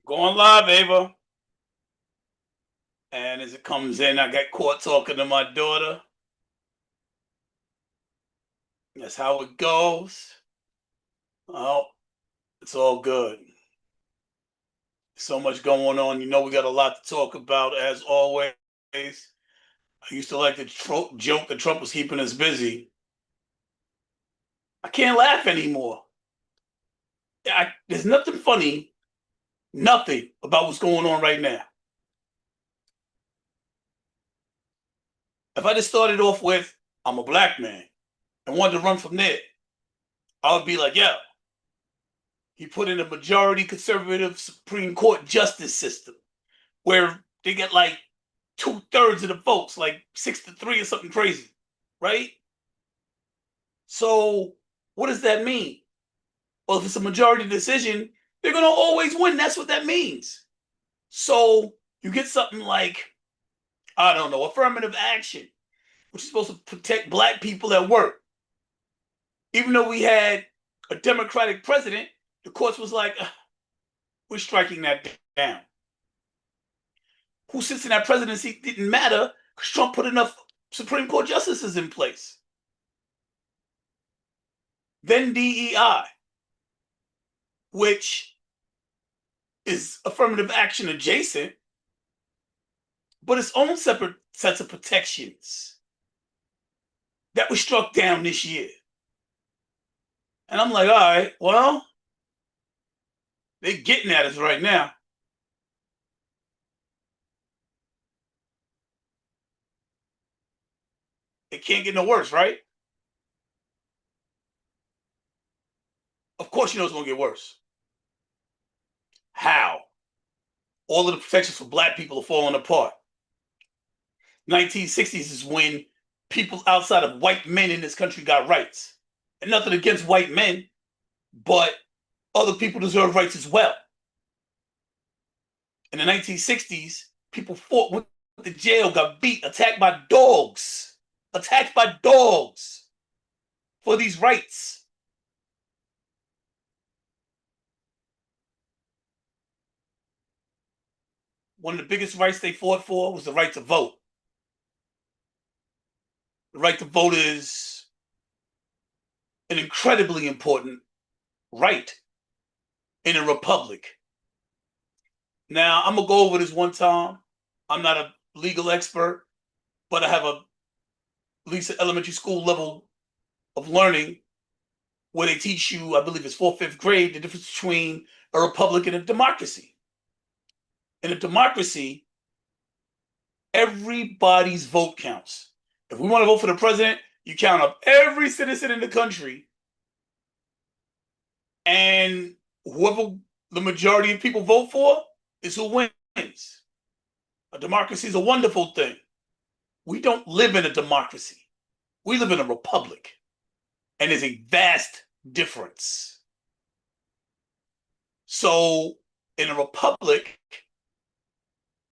Going live, Ava. And as it comes in, I got caught talking to my daughter. That's how it goes. Oh, it's all good. So much going on. You know, we got a lot to talk about, as always. I used to like to joke that Trump was keeping us busy. I can't laugh anymore. There's nothing funny, nothing about what's going on right now. If I just started off with, I'm a black man, and wanted to run from there, I would be like, yeah, he put in a majority conservative Supreme Court justice system where they get like 2/3 of the votes, like 6-3 or something crazy, right? So what does that mean? Well, if it's a majority decision, they're going to always win. That's what that means. So you get something like, I don't know, affirmative action, which is supposed to protect black people at work. Even though we had a Democratic president, the courts was like, we're striking that down. Who sits in that presidency didn't matter because Trump put enough Supreme Court justices in place. Then DEI, which is affirmative action adjacent, but its own separate sets of protections that was struck down this year. And I'm like, all right, well, they're getting at us right now. It can't get no worse, right? Of course, you know it's going to get worse. How? All of the protections for black people are falling apart. 1960s is when people outside of white men in this country got rights. And nothing against white men, but other people deserve rights as well. In the 1960s, people fought, went to jail, got beat, attacked by dogs for these rights. One of the biggest rights they fought for was the right to vote. The right to vote is an incredibly important right in a republic. Now, I'm going to go over this one time. I'm not a legal expert, but I have at least an elementary school level of learning where they teach you, I believe it's 4th, 5th grade, the difference between a republic and a democracy. In a democracy, everybody's vote counts. If we want to vote for the president, you count up every citizen in the country, and whoever the majority of people vote for is who wins. A democracy is a wonderful thing. We don't live in a democracy. We live in a republic. And there's a vast difference. So in a republic,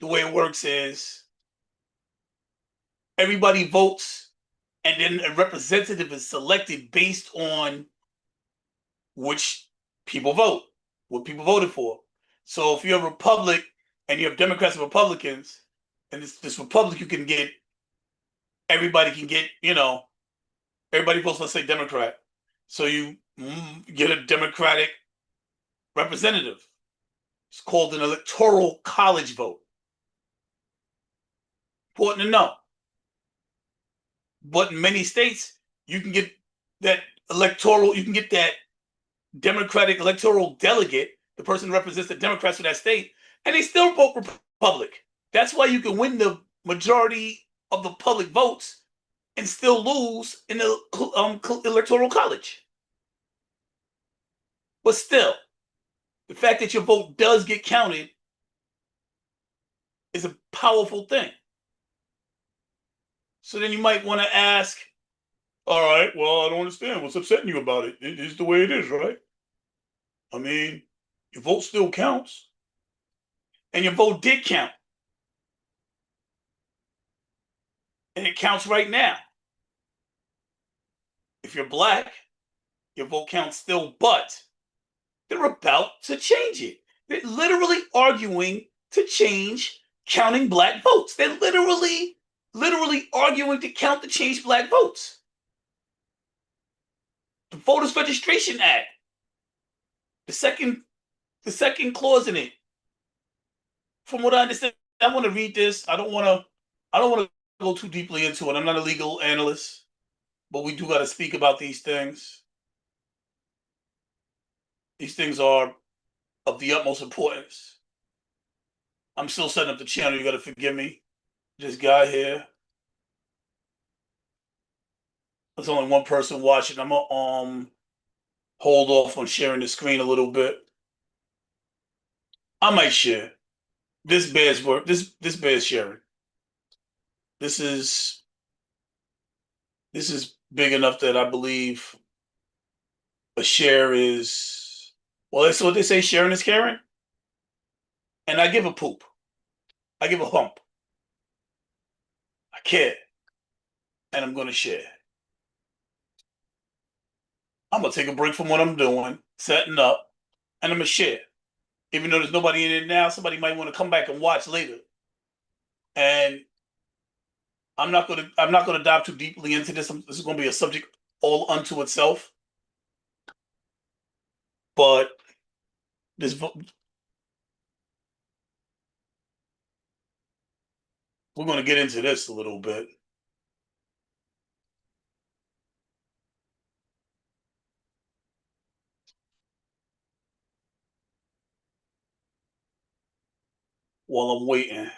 the way it works is everybody votes, and then a representative is selected based on which people vote, what people voted for. So if you're a republic and you have Democrats and Republicans, and this republic you can get, everybody can get, everybody votes, let's say Democrat. So you get a Democratic representative. It's called an electoral college vote. Important to know. But in many states, you can get that Democratic electoral delegate, the person who represents the Democrats for that state, and they still vote Republic. That's why you can win the majority of the public votes and still lose in the electoral college. But still, the fact that your vote does get counted is a powerful thing. So then you might want to ask, all right, well, I don't understand. What's upsetting you about it? It is the way it is, right? I mean, your vote still counts. And your vote did count. And it counts right now. If you're black, your vote counts still, but they're about to change it. They're literally arguing to change counting black votes. They're literally arguing to change black votes. The Voters Registration Act, the second clause in it. From what I understand, I want to read this. I don't want to go too deeply into it. I'm not a legal analyst, but we do got to speak about these things. These things are of the utmost importance. I'm still setting up the channel. You got to forgive me. This guy here. There's only one person watching. I'm gonna hold off on sharing the screen a little bit. I might share. This bears work. This bears sharing. This is big enough that I believe a share is, well, that's what they say, sharing is caring. And I give a poop. I give a hump. I care. And I'm gonna share. I'm gonna take a break from what I'm doing, setting up, and I'm gonna share. Even though there's nobody in it now, somebody might want to come back and watch later. And I'm not gonna dive too deeply into this. This is gonna be a subject all unto itself. But this we're gonna get into this a little bit. While I'm waiting.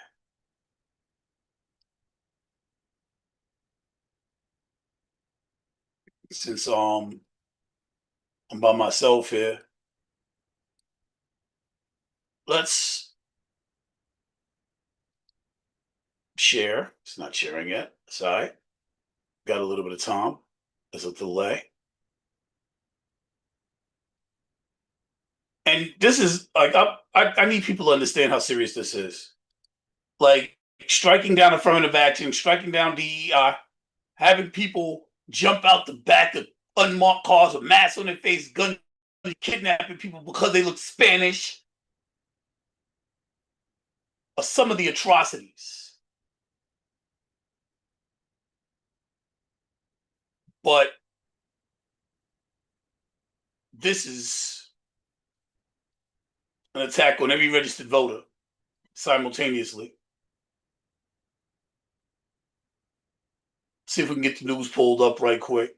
Since I'm by myself here. Let's share. It's not sharing yet. Sorry. Got a little bit of time. There's a delay. And this is like I need people to understand how serious this is. Like striking down affirmative action, striking down DEI, having people jump out the back of unmarked cars with masks on their face, guns, kidnapping people because they look Spanish, are some of the atrocities. But this is an attack on every registered voter simultaneously. See if we can get the news pulled up right quick.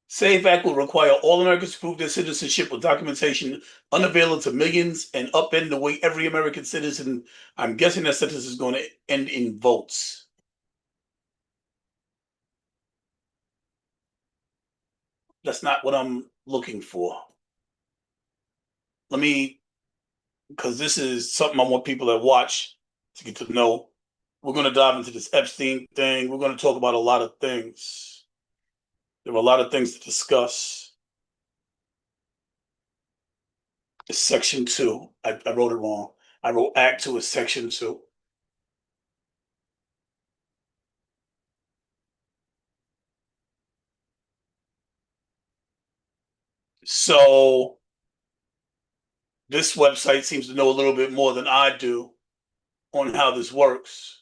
SAFE Act will require all Americans to prove their citizenship with documentation unavailable to millions and upend the way every American citizen. I'm guessing that sentence is going to end in votes. That's not what I'm looking for. Let me, because this is something I want people that watch to get to know. We're going to dive into this Epstein thing. We're going to talk about a lot of things. There are a lot of things to discuss. It's section 2. I wrote it wrong. I wrote Act 2 is section 2. So this website seems to know a little bit more than I do on how this works.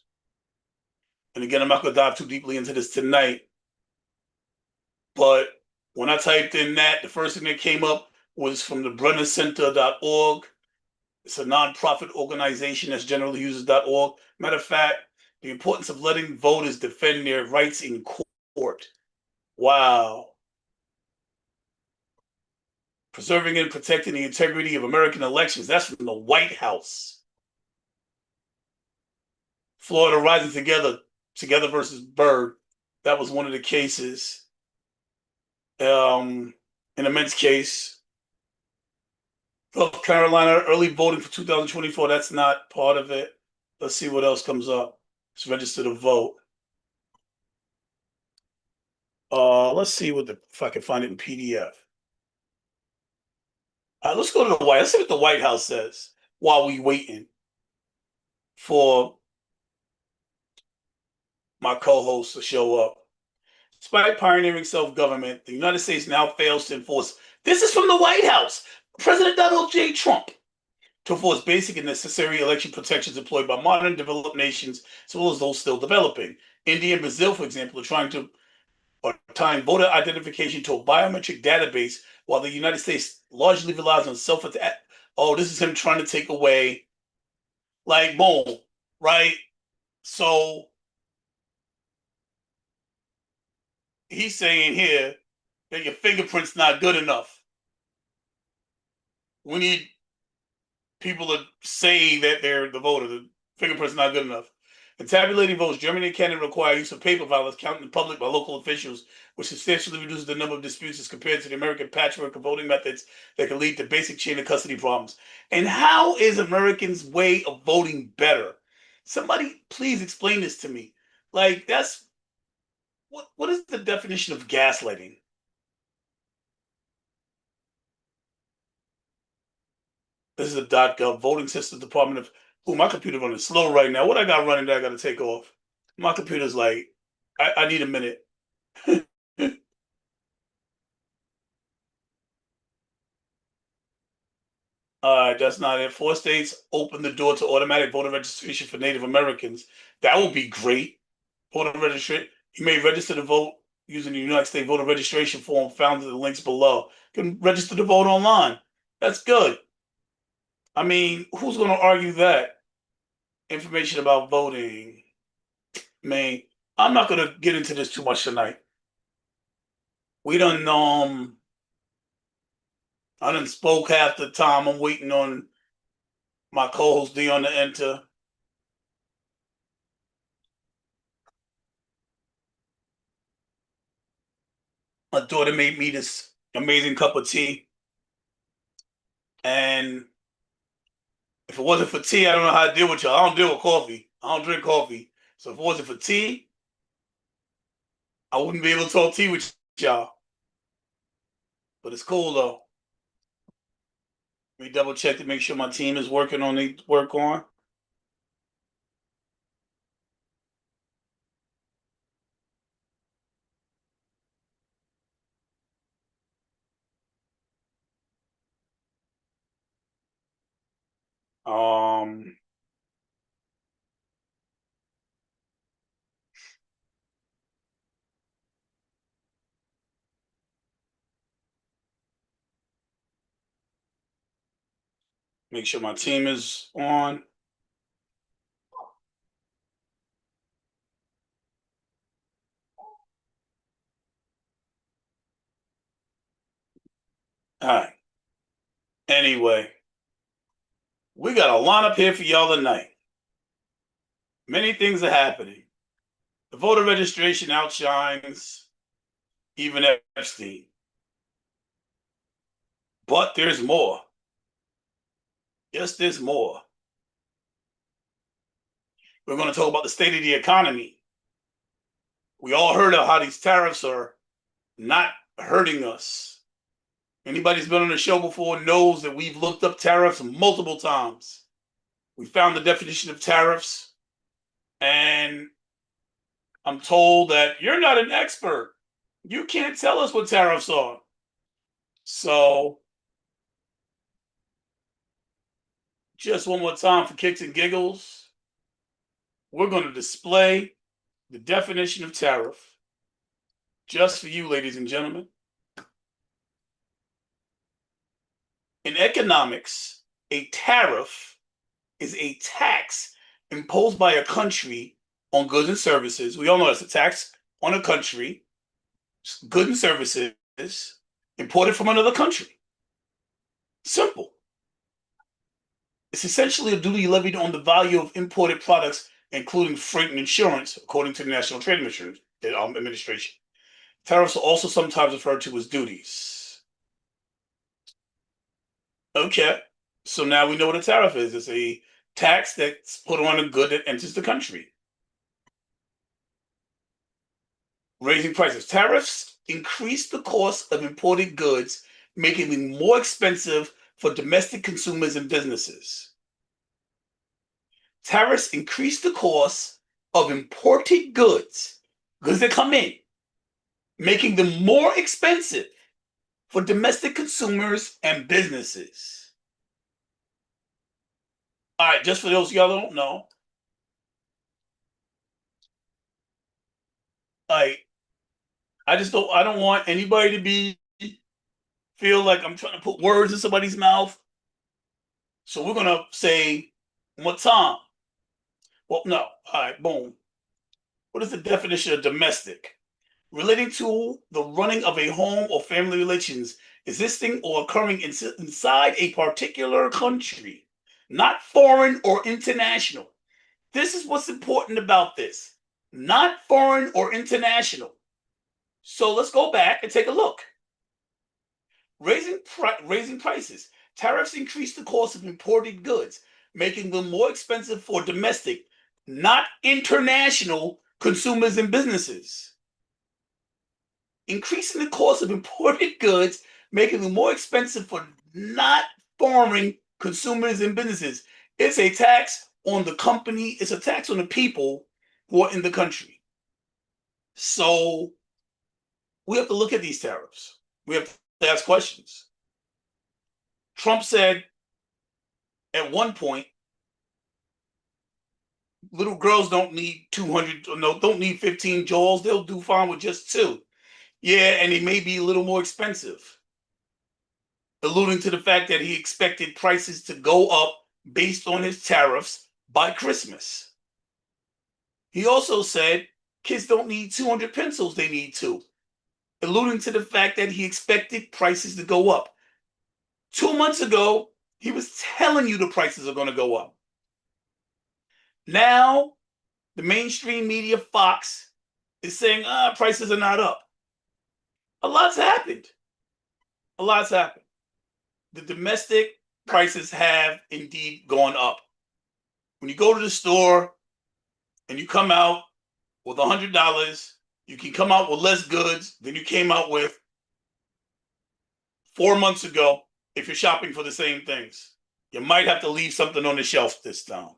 And again, I'm not going to dive too deeply into this tonight. But when I typed in that, the first thing that came up was from the brennercenter.org. It's a nonprofit organization that's generally uses .org. Matter of fact, the importance of letting voters defend their rights in court. Wow. Preserving and protecting the integrity of American elections. That's from the White House. Florida rising together versus Byrd. That was one of the cases. In a men's case, North Carolina early voting for 2024. That's not part of it. Let's see what else comes up. Let's register to vote. Let's see if I can find it in PDF. Let's go to the White. Let's see what the White House says while we waiting. for my co-host to show up. Despite pioneering self-government, the United States now fails to enforce. This is from the White House. President Donald J. Trump to enforce basic and necessary election protections employed by modern developed nations as well as those still developing. India and Brazil, for example, are tying voter identification to a biometric database, while the United States largely relies on self-attack. Oh, this is him trying to take away, like, boom, right? So he's saying here that your fingerprint's not good enough. We need people to say that they're the voter. The fingerprint's not good enough. In tabulating votes, Germany and Canada require use of paper ballots counted in public by local officials, which substantially reduces the number of disputes as compared to the American patchwork of voting methods that can lead to basic chain of custody problems. And how is Americans' way of voting better? Somebody please explain this to me. Like, that's what is the definition of gaslighting? This is a .gov voting system department of. Ooh, my computer running slow right now. What I got running that I got to take off? My computer's like, I need a minute. All right, that's not it. 4 states open the door to automatic voter registration for Native Americans. That would be great. Voter registration. You may register to vote using the United States voter registration form found in the links below. You can register to vote online. That's good. I mean, who's going to argue that? Information about voting. Man, I'm not going to get into this too much tonight. We done I done spoke half the time. I'm waiting on my co-host Dion to enter. My daughter made me this amazing cup of tea. And if it wasn't for tea, I don't know how to deal with y'all. I don't deal with coffee. I don't drink coffee. So if it wasn't for tea, I wouldn't be able to talk tea with y'all. But it's cool though. Let me double check to make sure my team is working on the work on. Um Make sure my team is on. All right. Anyway, we got a lineup here for y'all tonight. Many things are happening. The voter registration outshines even Epstein. But there's more. Yes, there's more. We're going to talk about the state of the economy. We all heard of how these tariffs are not hurting us. Anybody's been on the show before knows that we've looked up tariffs multiple times. We found the definition of tariffs, and I'm told that you're not an expert. You can't tell us what tariffs are. So, just one more time for kicks and giggles, we're going to display the definition of tariff just for you, ladies and gentlemen. In economics, a tariff is a tax imposed by a country on goods and services. We all know it's a tax on a country, goods and services imported from another country. Simple. It's essentially a duty levied on the value of imported products, including freight and insurance, according to the National Trade Administration. Tariffs are also sometimes referred to as duties. Okay, so now we know what a tariff is. It's a tax that's put on a good that enters the country. Raising prices. Tariffs increase the cost of imported goods, making them more expensive for domestic consumers and businesses. Tariffs increase the cost of imported goods that come in, making them more expensive for domestic consumers and businesses. All right, just for those of y'all who don't know, like I don't want anybody to feel like I'm trying to put words in somebody's mouth. So we're gonna say one time. Well, no. All right, boom. What is the definition of domestic? Relating to the running of a home or family relations existing or occurring inside a particular country, not foreign or international. This is what's important about this. Not foreign or international. So let's go back and take a look. Raising prices. Tariffs increase the cost of imported goods, making them more expensive for domestic, not international consumers and businesses. Increasing the cost of imported goods, making them more expensive for not foreign consumers and businesses. It's a tax on the company, it's a tax on the people who are in the country. So we have to look at these tariffs. We have to ask questions. Trump said at one point, little girls don't need 200, no, don't need 15 jewels. They'll do fine with just two. Yeah, and they may be a little more expensive, alluding to the fact that he expected prices to go up based on his tariffs by Christmas. He also said kids don't need 200 pencils, they need two, alluding to the fact that he expected prices to go up. 2 months ago, he was telling you the prices are going to go up. Now, the mainstream media, Fox, is saying, prices are not up. A lot's happened. A lot's happened. The domestic prices have indeed gone up. When you go to the store and you come out with $100, you can come out with less goods than you came out with 4 months ago if you're shopping for the same things. You might have to leave something on the shelf this time.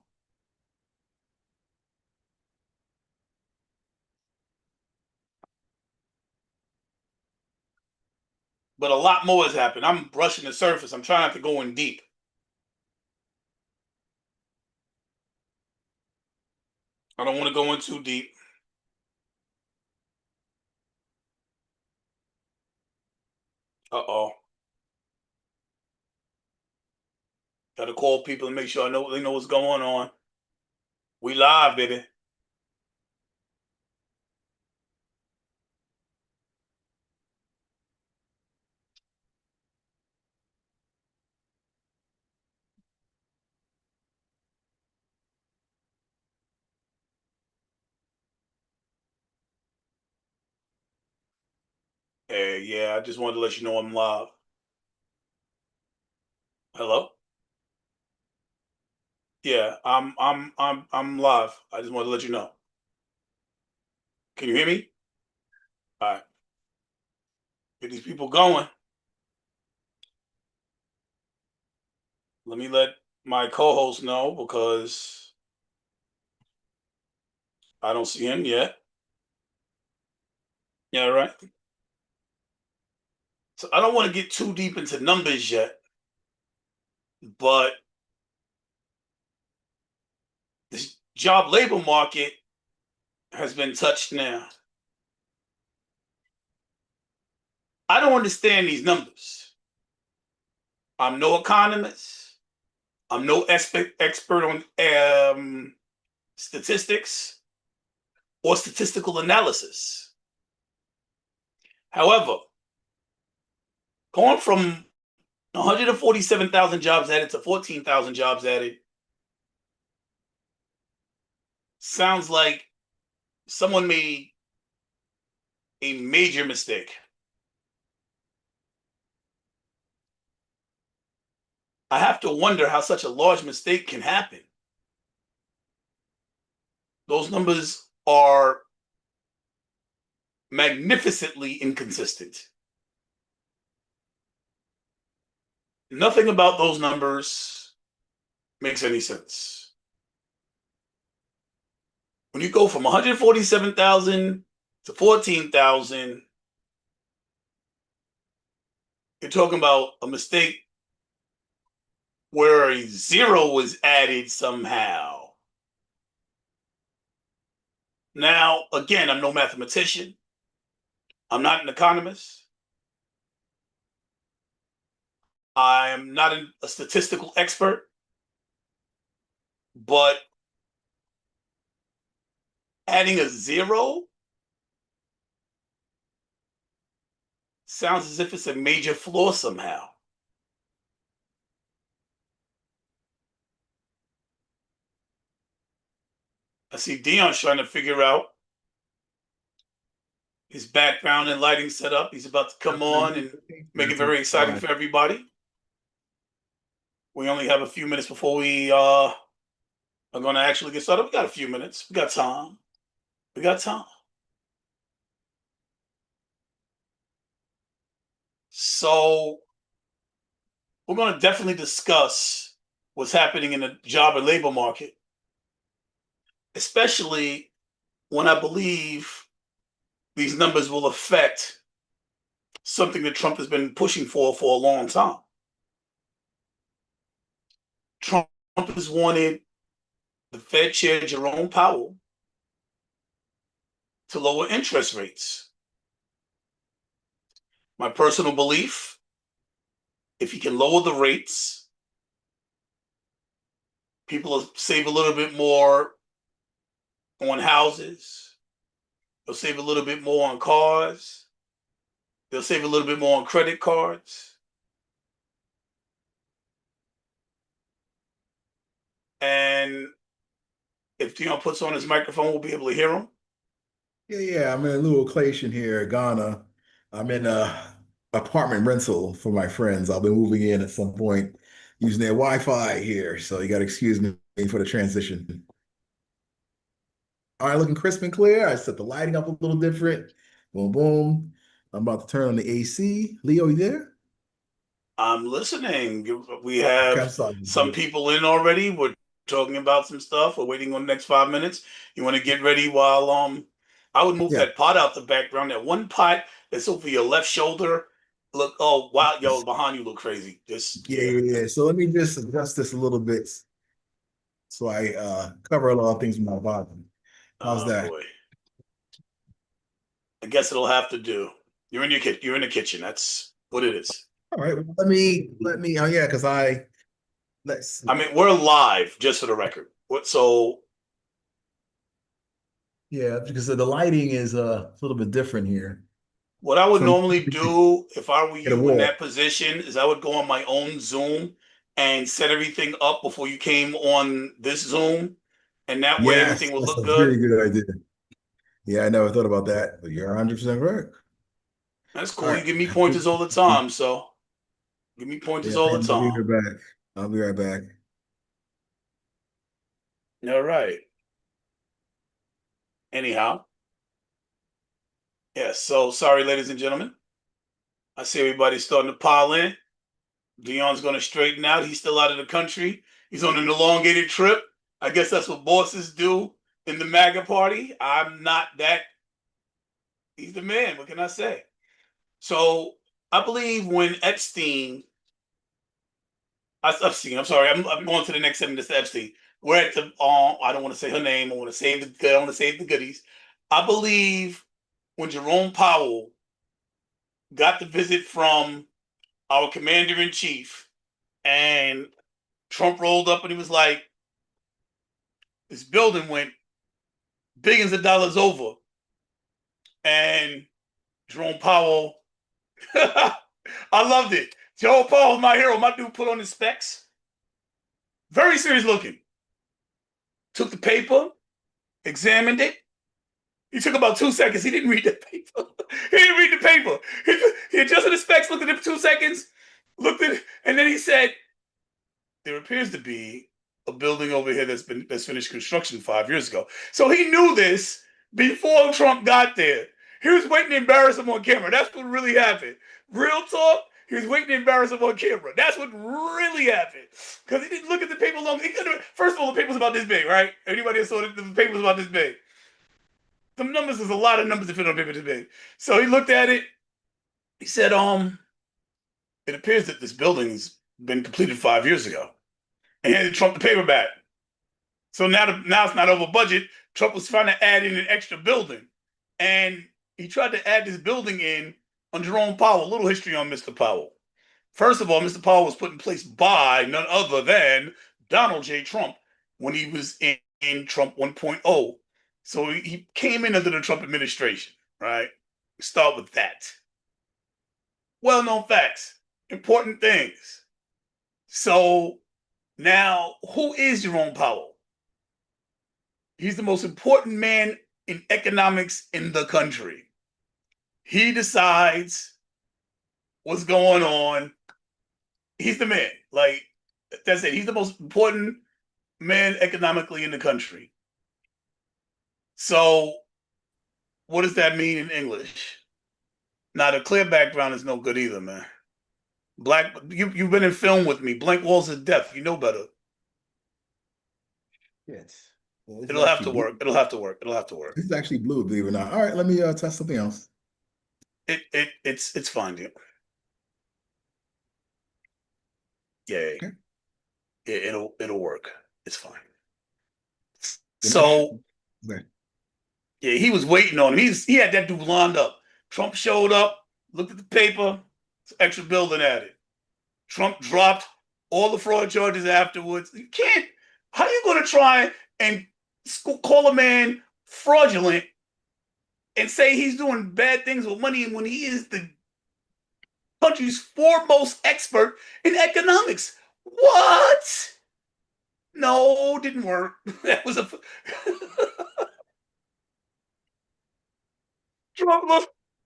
But a lot more has happened. I'm brushing the surface. I'm trying not to go in deep. I don't want to go in too deep. Uh-oh. Got to call people and make sure they know what's going on. We live, baby. Hey, yeah, I just wanted to let you know I'm live. Hello? Yeah, I'm live. I just wanted to let you know. Can you hear me? All right. Get these people going. Let me let my co-host know because I don't see him yet. Yeah, right. So I don't want to get too deep into numbers yet, but this job labor market has been touched now. I don't understand these numbers. I'm no economist. I'm no expert on statistics or statistical analysis. However, going from 147,000 jobs added to 14,000 jobs added sounds like someone made a major mistake. I have to wonder how such a large mistake can happen. Those numbers are magnificently inconsistent. Nothing about those numbers makes any sense. when you go from 147,000 to 14,000, you're talking about a mistake where a zero was added somehow. Now, again, I'm no mathematician. I'm not an economist. I'm not a statistical expert, but adding a zero sounds as if it's a major flaw somehow. I see Dion's trying to figure out his background and lighting setup. He's about to come on and make it very exciting for everybody. We only have a few minutes before we are going to actually get started. We got a few minutes. We got time. We got time. So we're going to definitely discuss what's happening in the job and labor market, especially when I believe these numbers will affect something that Trump has been pushing for a long time. Trump has wanted the Fed Chair, Jerome Powell, to lower interest rates. My personal belief, if he can lower the rates, people will save a little bit more on houses. They'll save a little bit more on cars. They'll save a little bit more on credit cards. And if Dion puts on his microphone, we'll be able to hear him. Yeah. I'm in a little location here, Ghana. I'm in a apartment rental for my friends. I'll be moving in at some point using their Wi-Fi here, so you got to excuse me for the transition. All right, looking crisp and clear. I set the lighting up a little different. Boom, boom. I'm about to turn on the AC. Leo, you there? I'm listening. We Okay, have I'm sorry. some people in already. We're talking about some stuff. We're waiting on the next 5 minutes. You want to get ready while I would move Yeah. that pot out the background. That one pot that's over your left shoulder. Look, oh wow, yo, behind you look crazy. Just Yeah, yeah. yeah, yeah. So let me just adjust this a little bit so I cover a lot of things with my body. How's Oh that? boy. I guess it'll have to do. You're in the kitchen. That's what it is. All right. Well, let me. Oh yeah, because let's I see. mean, we're live, just for the record. So Yeah, because the lighting is a little bit different here. what I would So normally do if I were get a you in wall. that position is I would go on my own Zoom and set everything up before you came on this Zoom, and that way Yes, everything will that's look a good. very good idea. Yeah, I never thought about that, but you're 100% correct. That's All cool. You right. give me pointers all the time, so give me pointers Yeah, all the thank you. I'll be time. right back. I'll be right back. All right. Anyhow, yes. So sorry, ladies and gentlemen. I see everybody's starting to pile in. Dion's going to straighten out. He's still out of the country. He's on an elongated trip. I guess that's what bosses do in the MAGA party. I'm not that. He's the man. What can I say? So I believe when Epstein, I'm sorry, I'm going to the next 7 minutes to Epstein. We're at the, I don't want to say her name. I want to save the, I want to save the goodies. I believe when Jerome Powell got the visit from our commander in chief and Trump rolled up and he was like, this building went billions of dollars over. And Jerome Powell, I loved it. Jerome Powell, my hero. My dude put on his specs. Very serious looking. Took the paper, examined it. He took about 2 seconds. He didn't read the paper. He didn't read the paper. He adjusted the specs, looked at it for 2 seconds, looked at it, and then he said, there appears to be a building over here that's finished construction 5 years ago. So he knew this before Trump got there. He was waiting to embarrass him on camera. That's what really happened. Real talk. He was waiting to embarrass him on camera. That's what really happened. Because he didn't look at the paper long. He could have. First of all, the paper was about this big, right? Anybody that saw it, the paper was about this big. Some numbers is a lot of numbers to fit on paper this big. So he looked at it. He said, it appears that this building's been completed 5 years ago. And handed Trump the paper back. So now it's not over budget. Trump was trying to add in an extra building. And he tried to add this building in on Jerome Powell. A little history on Mr. Powell. First of all, Mr. Powell was put in place by none other than Donald J. Trump when he was in Trump 1.0. So he came in under the Trump administration, right? Start with that. Well-known facts, important things. So now, who is Jerome Powell? He's the most important man in economics in the country. He decides what's going on. He's the man. Like, that's it. He's the most important man economically in the country. So, what does that mean in English? Now, the clear background is no good either, man. You've been in film with me. Blank walls of death. You know better. Yes. It'll have to work. It'll have to work. It'll have to work. This is actually blue, believe it or not. All right, let me test something else. It's fine, dude. Yeah, Okay. it'll work. It's fine. So Okay. yeah, he was waiting on him. He had that dude lined up. Trump showed up, looked at the paper, extra building added. Trump dropped all the fraud charges afterwards. You can't. How are you going to try and call a man fraudulent and say he's doing bad things with money when he is the country's foremost expert in economics? What? No, didn't work. That was a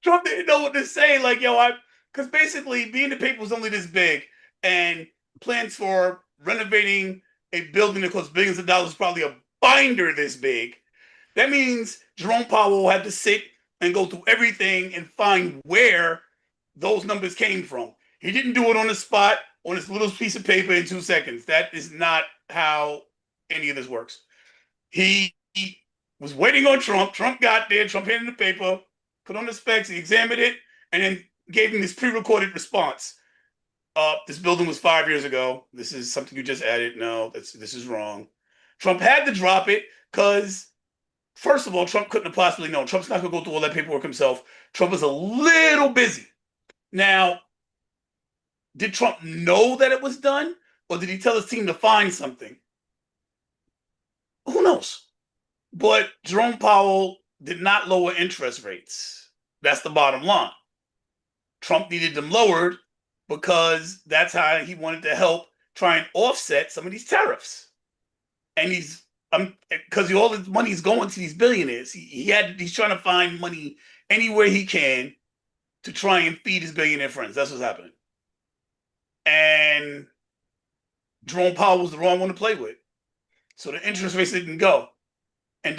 Trump didn't know what to say. Like, because basically being the paper was only this big, and plans for renovating a building that costs billions of dollars, probably a binder this big. That means Jerome Powell had to sit and go through everything and find where those numbers came from. He didn't do it on the spot on this little piece of paper in 2 seconds. That is not how any of this works. He was waiting on Trump. Trump got there. Trump handed the paper, put on the specs, he examined it, and then gave him this pre-recorded response. This building was 5 years ago. This is something you just added. No, this is wrong. Trump had to drop it because, first of all, Trump couldn't have possibly known. Trump's not going to go through all that paperwork himself. Trump was a little busy. Now, did Trump know that it was done, or did he tell his team to find something? Who knows? But Jerome Powell did not lower interest rates. That's the bottom line. Trump needed them lowered because that's how he wanted to help try and offset some of these tariffs. And because all his money is going to these billionaires. He's trying to find money anywhere he can to try and feed his billionaire friends. That's what's happening. And Jerome Powell was the wrong one to play with. So the interest rates didn't go. And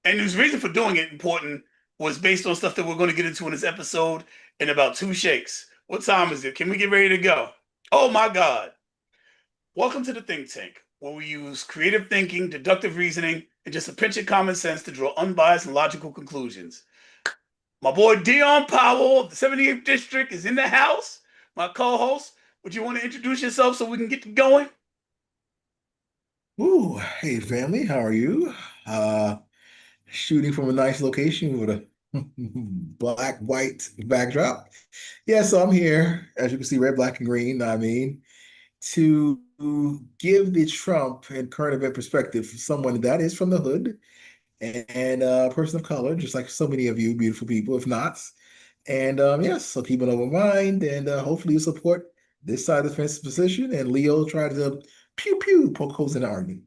his reason for doing it important was based on stuff that we're going to get into in this episode in about 2 shakes. What time is it? Can we get ready to go? Oh my God. Welcome to the Think Tank, where we use creative thinking, deductive reasoning, and just a pinch of common sense to draw unbiased and logical conclusions. My boy Dion Powell of the 78th District is in the house. My co-host, would you want to introduce yourself so we can get going? Ooh, hey family, how are you? Shooting from a nice location with a black, white backdrop. Yeah, so I'm here, as you can see, red, black, and green. I mean, to give the Trump and current event perspective for someone that is from the hood and a person of color, just like so many of you beautiful people, if not. And yes, so keep an open mind, and hopefully you support this side of the fence position. And Leo tried to pew pew poke holes in the argument,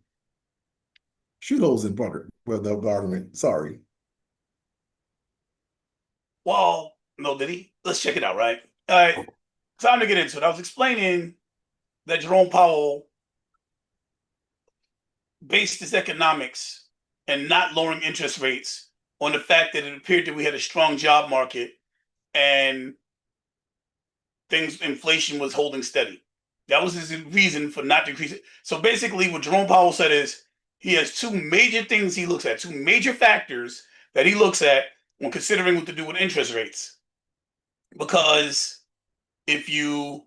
shoot holes in the argument. Sorry. Well, no, did he? Let's check it out, right? All right, time to get into it. I was explaining that Jerome Powell based his economics and not lowering interest rates on the fact that it appeared that we had a strong job market and inflation was holding steady. That was his reason for not decreasing. So basically, what Jerome Powell said is he has two major things he looks at, two major factors that he looks at when considering what to do with interest rates. Because if you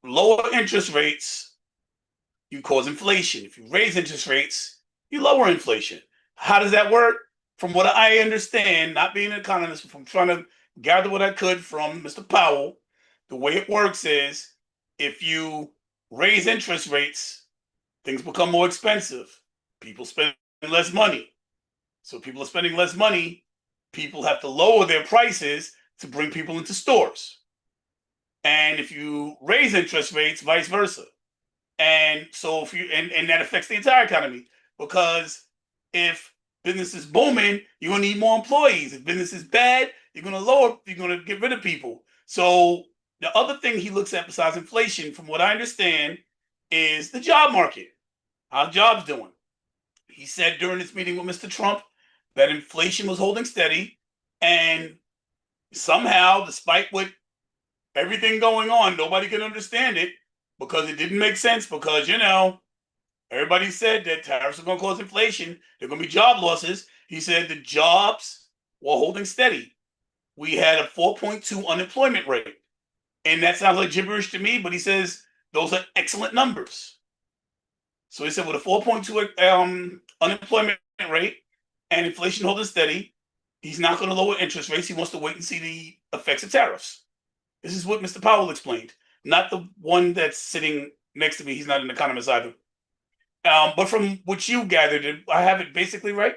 lower interest rates, you cause inflation. If you raise interest rates, you lower inflation. How does that work? From what I understand, not being an economist, from trying to gather what I could from Mr. Powell, the way it works is if you raise interest rates, things become more expensive. People spend less money. So people are spending less money. People have to lower their prices to bring people into stores. And if you raise interest rates, vice versa. And so if you and that affects the entire economy because if business is booming, you're gonna need more employees. If business is bad, you're gonna get rid of people. So the other thing he looks at besides inflation, from what I understand, is the job market. How jobs doing? He said during this meeting with Mr. Trump that inflation was holding steady, and somehow, despite what everything going on, nobody can understand it because it didn't make sense. Because everybody said that tariffs are going to cause inflation. There are going to be job losses. He said the jobs were holding steady. We had a 4.2 unemployment rate, and that sounds like gibberish to me. But he says those are excellent numbers. So he said with a 4.2 unemployment rate and inflation holding steady, he's not going to lower interest rates. He wants to wait and see the effects of tariffs. This is what Mr. Powell explained, not the one that's sitting next to me. He's not an economist either. But from what you gathered, I have it basically right.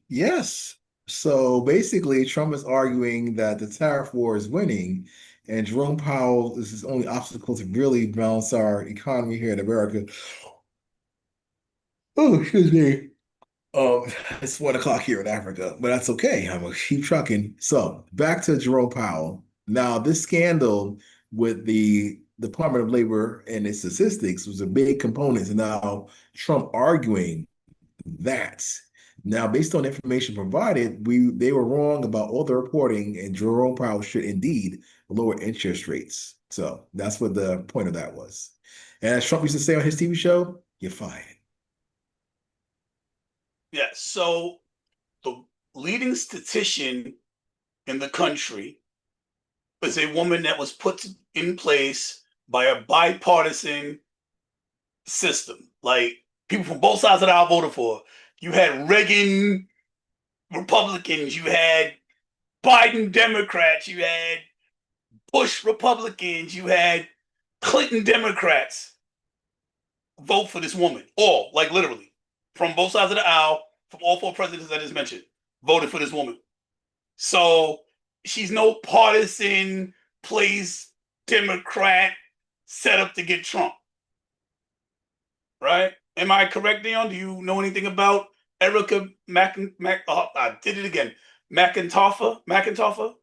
Yes. So basically, Trump is arguing that the tariff war is winning, and Jerome Powell is his only obstacle to really balance our economy here in America. Oh, excuse me. Um, it's 1 o'clock here in Africa, but that's okay. I'm gonna keep trucking. So back to Jerome Powell. Now, this scandal with the Department of Labor and its statistics was a big component. And now Trump arguing that. Now, based on information provided, they were wrong about all the reporting, and Jerome Powell should indeed lower interest rates. So that's what the point of that was. And as Trump used to say on his TV show, you're fired. Yeah. So the leading statistician in the country is a woman that was put in place by a bipartisan system. Like people from both sides of the aisle voted for. You had Reagan Republicans, you had Biden Democrats, you had Bush Republicans, you had Clinton Democrats vote for this woman. All, like literally, from both sides of the aisle, from all four presidents I just mentioned, voted for this woman. So she's no partisan, plays Democrat set up to get Trump, right? Am I correct, Dion? Do you know anything about Erica I did it again. McIntyre?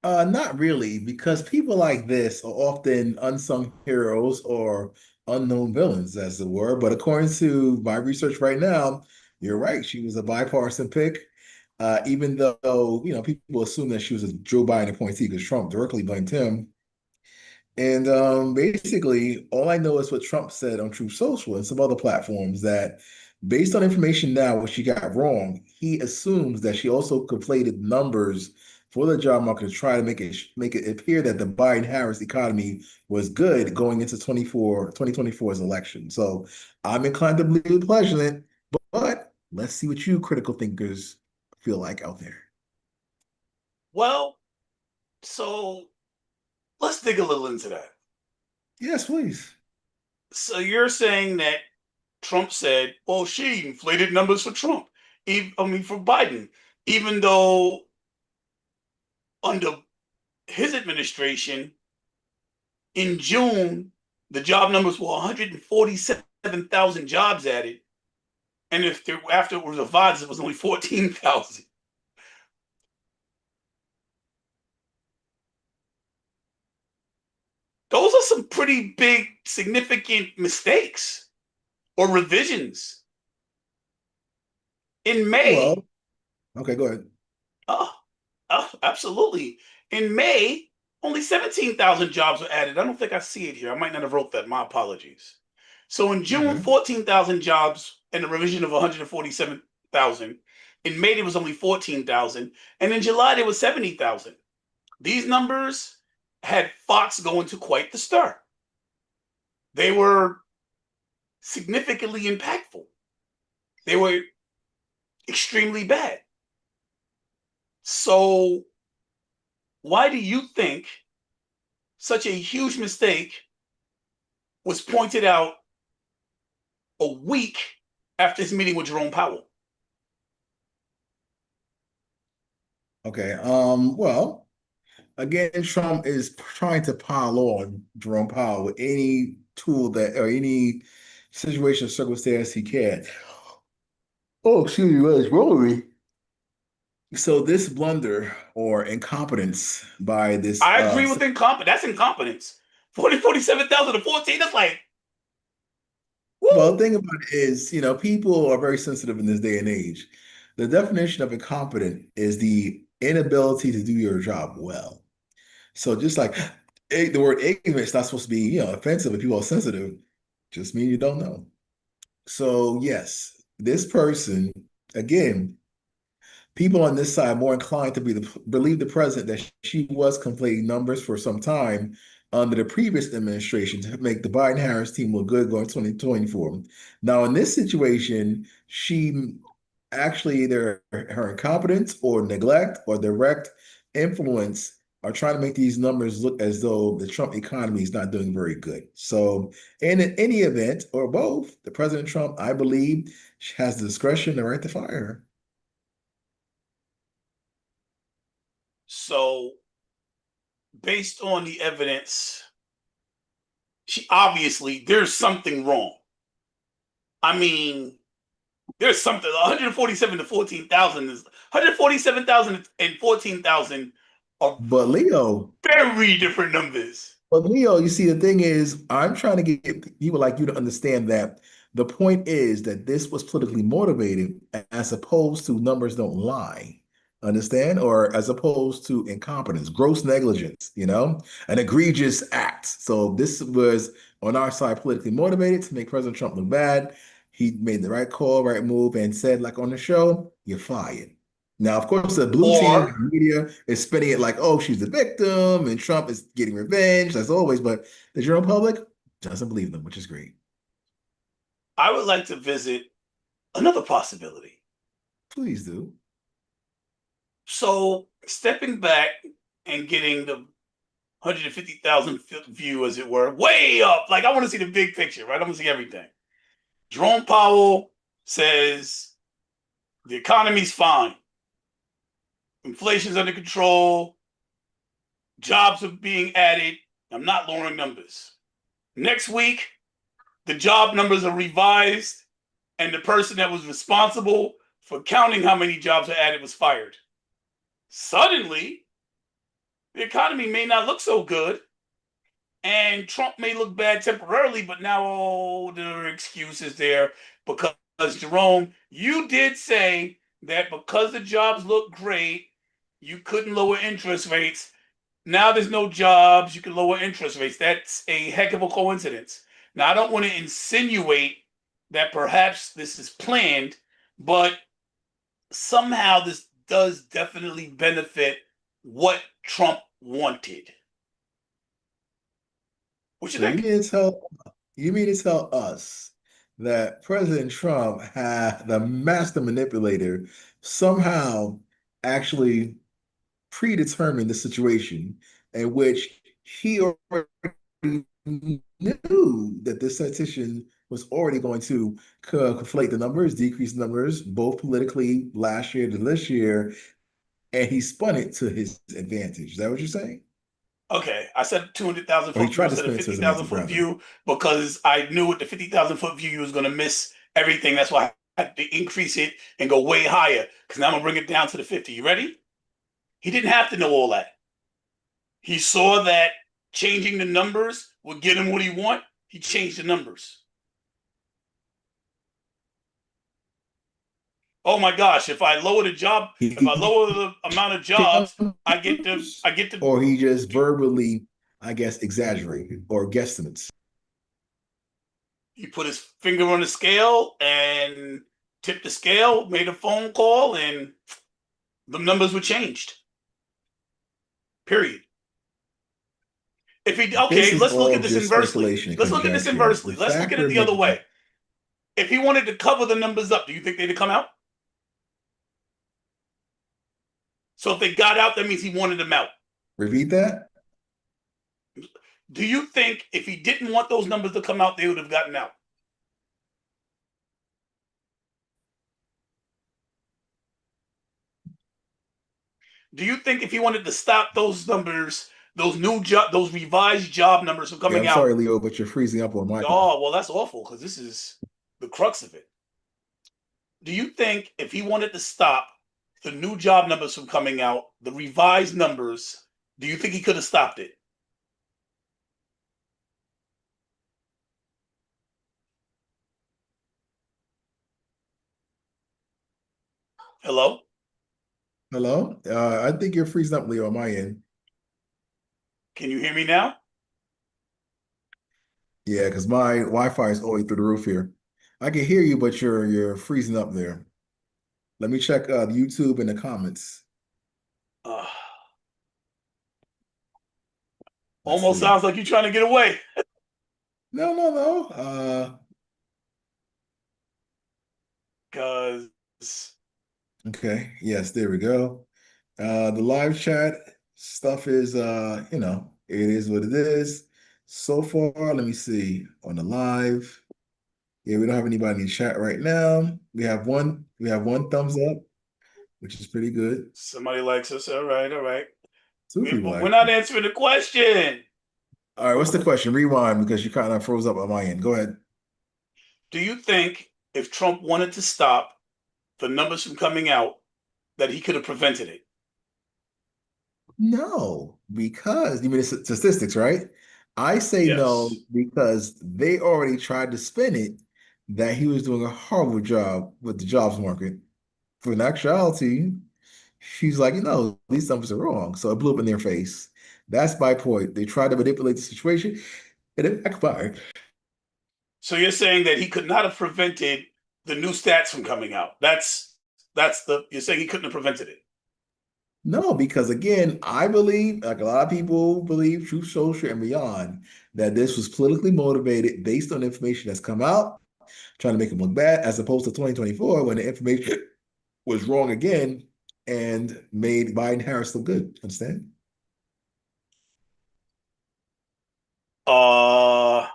Not really, because people like this are often unsung heroes or unknown villains, as it were. But according to my research right now, you're right. She was a bipartisan pick, even though, people assume that she was a Joe Biden appointee because Trump directly blamed him. And basically, all I know is what Trump said on Truth Social and some other platforms that based on information now, what she got wrong, he assumes that she also conflated numbers for the job market to try to make it appear that the Biden-Harris economy was good going into 2024's election. So I'm inclined to believe the president, but let's see what you critical thinkers feel like out there. Well, so let's dig a little into that. Yes, please. So you're saying that Trump said, well, she inflated numbers for Trump, for Biden, even though under his administration in June, the job numbers were 147,000 jobs added. And after it was revised, it was only 14,000. Those are some pretty big, significant mistakes or revisions. In Well, May, okay, go ahead. oh, absolutely. In May, only 17,000 jobs were added. I don't think I see it here. I might not have wrote that. My apologies. So in June, Okay. 14,000 jobs and a revision of 147,000. In May, there was only 14,000. And in July, there was 70,000. These numbers had Fox going to quite the stir. They were significantly impactful. They were extremely bad. So, why do you think such a huge mistake was pointed out a week after his meeting with Jerome Powell? Okay. Well, again, Trump is trying to pile on Jerome Powell with any tool that or any situation or circumstance he can. Oh, excuse me, what is wrong with me? So this blunder or incompetence by this I agree with incompetence. That's incompetence. 47,000 to 14, that's like, well, the woo! thing about it is, people are very sensitive in this day and age. The definition of incompetent is the inability to do your job well. So just like the word ignorant is not supposed to be, offensive if people are sensitive, just mean you don't know. So yes, this person, again, people on this side more inclined to believe the president that she was conflating numbers for some time under the previous administration to make the Biden-Harris team look good going 2024. Now, in this situation, she actually either her incompetence or neglect or direct influence are trying to make these numbers look as though the Trump economy is not doing very good. So, in any event, or both, the President Trump, I believe, has the discretion, the right to fire her. So, based on the evidence, she obviously, there's something wrong. I mean, there's something. 147 to 14,000 is 147,000 and 14,000 are But Leo, very different numbers. But Leo, you see, the thing is, I'm trying to get people like you to understand that the point is that this was politically motivated as opposed to numbers don't lie. Understand? Or as opposed to incompetence, gross negligence, an egregious act. So this was on our side politically motivated to make President Trump look bad. He made the right call, right move, and said, like on the show, you're fired. Now, of course, the blue team, Or the media is spinning it like, oh, she's the victim and Trump is getting revenge, as always. But the general public doesn't believe them, which is great. I would like to visit another possibility. Please do. So, stepping back and getting the 150,000 view, as it were, way up. Like, I want to see the big picture, right? I want to see everything. Jerome Powell says the economy's fine, inflation's under control, jobs are being added. I'm not lowering numbers. Next week, the job numbers are revised, and the person that was responsible for counting how many jobs are added was fired. Suddenly, the economy may not look so good, and Trump may look bad temporarily, but now all the excuses there because Jerome, you did say that because the jobs look great, you couldn't lower interest rates. Now there's no jobs, you can lower interest rates. That's a heck of a coincidence. Now I don't want to insinuate that perhaps this is planned, but somehow this does definitely benefit what Trump wanted. What you So you think? mean to tell us that President Trump had the master manipulator somehow actually predetermined the situation in which he already knew that this statistician was already going to conflate the numbers, decrease the numbers, both politically last year to this year, and he spun it to his advantage. Is that what you're saying? Okay, I said 200,000 Or he foot view tried to instead of spin it to his 50,000 advantage, foot rather. view because I knew with the 50,000 foot view you was going to miss everything. That's why I had to increase it and go way higher because now I'm going to bring it down to the 50. You ready? He didn't have to know all that. He saw that changing the numbers would get him what he want. He changed the numbers. Oh my gosh, if I lower the amount of jobs, I get to or he just do. verbally, I guess, exaggerated or guesstimates. He put his finger on the scale and tipped the scale, made a phone call, and the numbers were changed. Period. If he This okay, is let's look all at this just inversely. speculation and Let's look at this conjecture. The inversely. Let's look at fact it the other remains. way. If he wanted to cover the numbers up, do you think they'd come out? So if they got out, that means he wanted them out. Repeat that. Do you think if he didn't want those numbers to come out, they would have gotten out? Do you think if he wanted to stop those numbers, those revised job numbers from Yeah, coming I'm out? sorry, Leo, but you're freezing up on my end. Oh, well, that's awful because this is the crux of it. Do you think if he wanted to stop the new job numbers from coming out, the revised numbers, do you think he could have stopped it? Hello? Hello? I think you're freezing up, Leo, on my end. Can you hear me now? Yeah, because my Wi-Fi is always through the roof here. I can hear you, but you're freezing up there. Let me check YouTube in the comments. Uh, Let's Almost see. sounds like you're trying to get away. No, no, no. Because, Okay. Yes, there we go. The live chat stuff is it is what it is. So far, let me see on the live. Yeah, we don't have anybody in chat right now. We have one thumbs up, which is pretty good. somebody likes us. All right, all right. Two people We're like not it. answering the question. All right, what's the question? Rewind because you kind of froze up on my end. Go ahead. Do you think if Trump wanted to stop the numbers from coming out, that he could have prevented it? No, because you mean it's statistics, right? I say no Yes. because they already tried to spin it that he was doing a horrible job with the jobs market. For in actuality, she's like, these numbers are wrong. So it blew up in their face. That's my point. They tried to manipulate the situation and it backfired. So you're saying that he could not have prevented the new stats from coming out. That's the you're saying he couldn't have prevented it. No, because again, I believe, like a lot of people believe, Truth Social and beyond, that this was politically motivated based on information that's come out, trying to make him look bad, as opposed to 2024 when the information was wrong again and made Biden Harris look good. Understand? Uh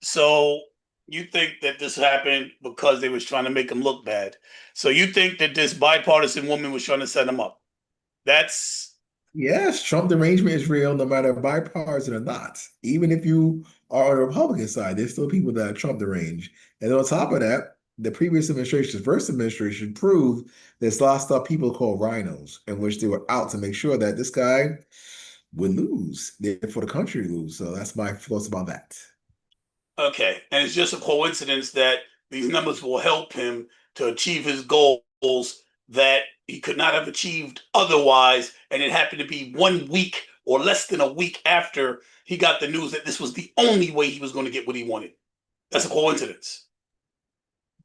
so you think that this happened because they was trying to make him look bad. So you think that this bipartisan woman was trying to set him up. That's Yes, Trump derangement is real, no matter bipartisan or not. Even if you are on the Republican side, there's still people that are Trump deranged. And on top of that, the previous administration's first administration proved there's a lot of stuff people call rhinos, in which they were out to make sure that this guy would lose, therefore the country would lose. So that's my thoughts about that. okay. And it's just a coincidence that these numbers will help him to achieve his goals that he could not have achieved otherwise. And it happened to be 1 week or less than a week after he got the news that this was the only way he was going to get what he wanted. That's a coincidence.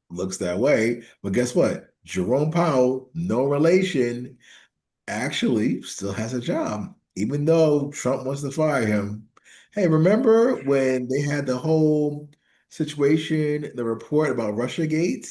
Looks that way. But guess what? Jerome Powell, no relation, actually still has a job, even though Trump wants to fire him. Hey, remember when they had the whole situation, the report about Russiagate,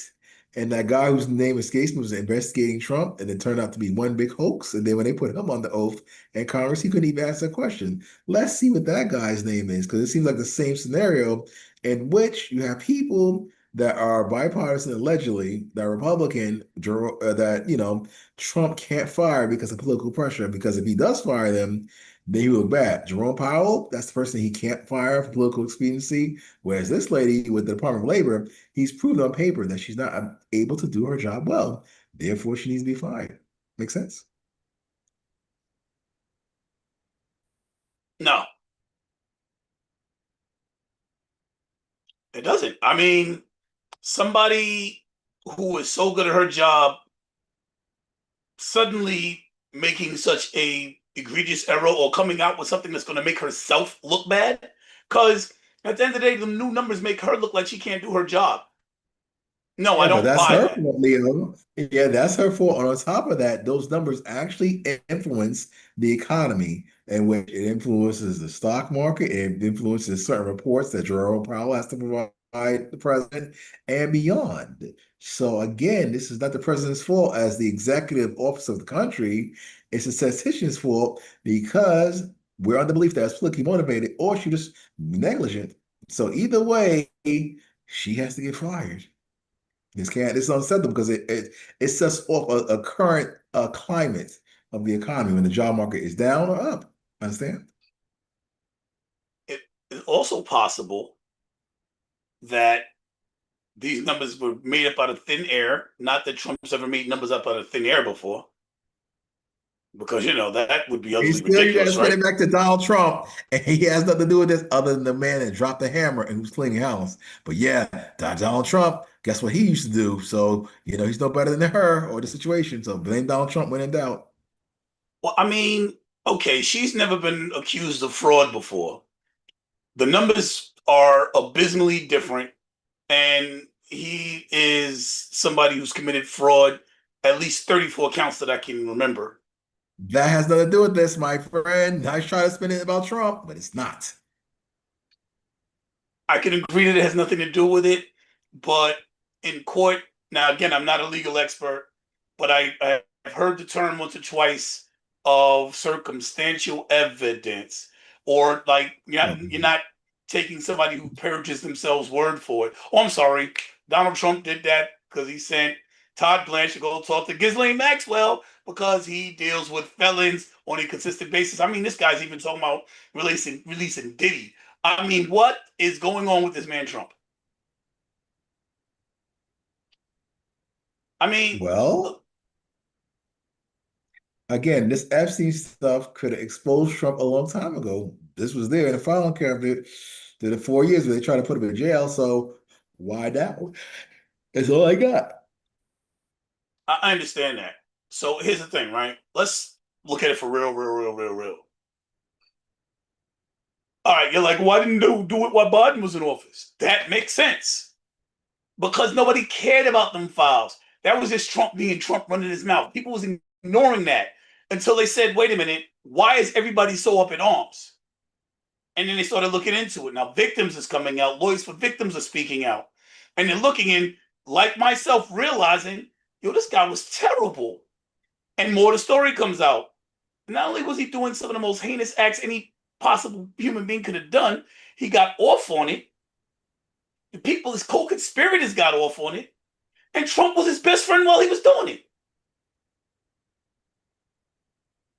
and that guy whose name escapes me was investigating Trump, and it turned out to be one big hoax. And then when they put him on the oath in Congress, he couldn't even ask a question. Let's see what that guy's name is, because it seems like the same scenario in which you have people that are bipartisan allegedly, that are Republican, that Trump can't fire because of political pressure. Because if he does fire them, then he will look bad. Jerome Powell, that's the person he can't fire for political expediency. Whereas this lady with the Department of Labor, he's proven on paper that she's not able to do her job well. Therefore, she needs to be fired. Make sense? No, it doesn't. I mean, somebody. who is so good at her job suddenly making such a egregious error or coming out with something that's going to make herself look bad? Because at the end of the day, the new numbers make her look like she can't do her job. No, I Yeah, but don't that's buy her that. fault, Leo. Yeah, that's her fault. And on top of that, those numbers actually influence the economy, in which it influences the stock market, it influences certain reports that Jerome Powell has to provide the president and beyond. So again, this is not the president's fault as the executive office of the country. It's the statistician's fault because we're under belief that it's politically motivated or she just negligent. So either way, she has to get fired. This is unacceptable because it sets off a current climate of the economy when the job market is down or up. Understand? It is also possible that these numbers were made up out of thin air. Not that Trump's ever made numbers up out of thin air before, because that would be And utterly still, you got to ridiculous, spin right? it back to Donald Trump, and he has nothing to do with this other than the man that dropped the hammer and who's cleaning house. But yeah, Donald Trump, guess what he used to do? So he's no better than her or the situation. So blame Donald Trump when in doubt. Well, I mean, okay, she's never been accused of fraud before. The numbers are abysmally different, and he is somebody who's committed fraud at least 34 counts that I can remember. That has nothing to do with this, my friend. I try to spin it about Trump, but it's not. I can agree that it has nothing to do with it, but in court, now again, I'm not a legal expert, but I've heard the term once or twice of circumstantial evidence, or like you're not taking somebody who perjures themselves word for it. Oh, I'm sorry, Donald Trump did that because he sent Todd Blanche to go talk to Ghislaine Maxwell because he deals with felons on a consistent basis. I mean, this guy's even talking about releasing Diddy. I mean, what is going on with this man Trump? I mean, Well, again, this Epstein stuff could have exposed Trump a long time ago. This was there in the filing cabinet. Did it 4 years where they tried to put him in jail. So why now? That's all I got. I understand that. So here's the thing, right? Let's look at it for real, real, real, real, real. All right, you're like, why didn't do it while Biden was in office? That makes sense because nobody cared about them files. That was just Trump being Trump running his mouth. People was ignoring that until they said, wait a minute, why is everybody so up in arms? And then they started looking into it. Now, victims is coming out. Lawyers for victims are speaking out. And they're looking in, like myself, realizing, yo, this guy was terrible. And more of the story comes out. Not only was he doing some of the most heinous acts any possible human being could have done, he got off on it. The people, his co-conspirators got off on it. And Trump was his best friend while he was doing it.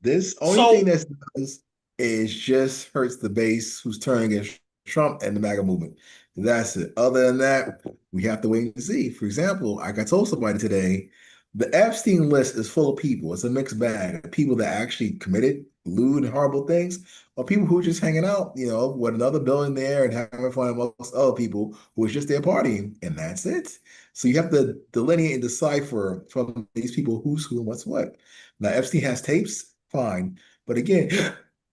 This only thing So that does is just hurts the base who's turning against Trump and the MAGA movement. That's it. Other than that, we have to wait and see. For example, like I told somebody today, the Epstein list is full of people. It's a mixed bag. People that actually committed lewd and horrible things, or people who are just hanging out, with another billionaire and having fun amongst other people who is just there partying, and that's it. So you have to delineate and decipher from these people who's who and what's what. Now, Epstein has tapes, fine. But again,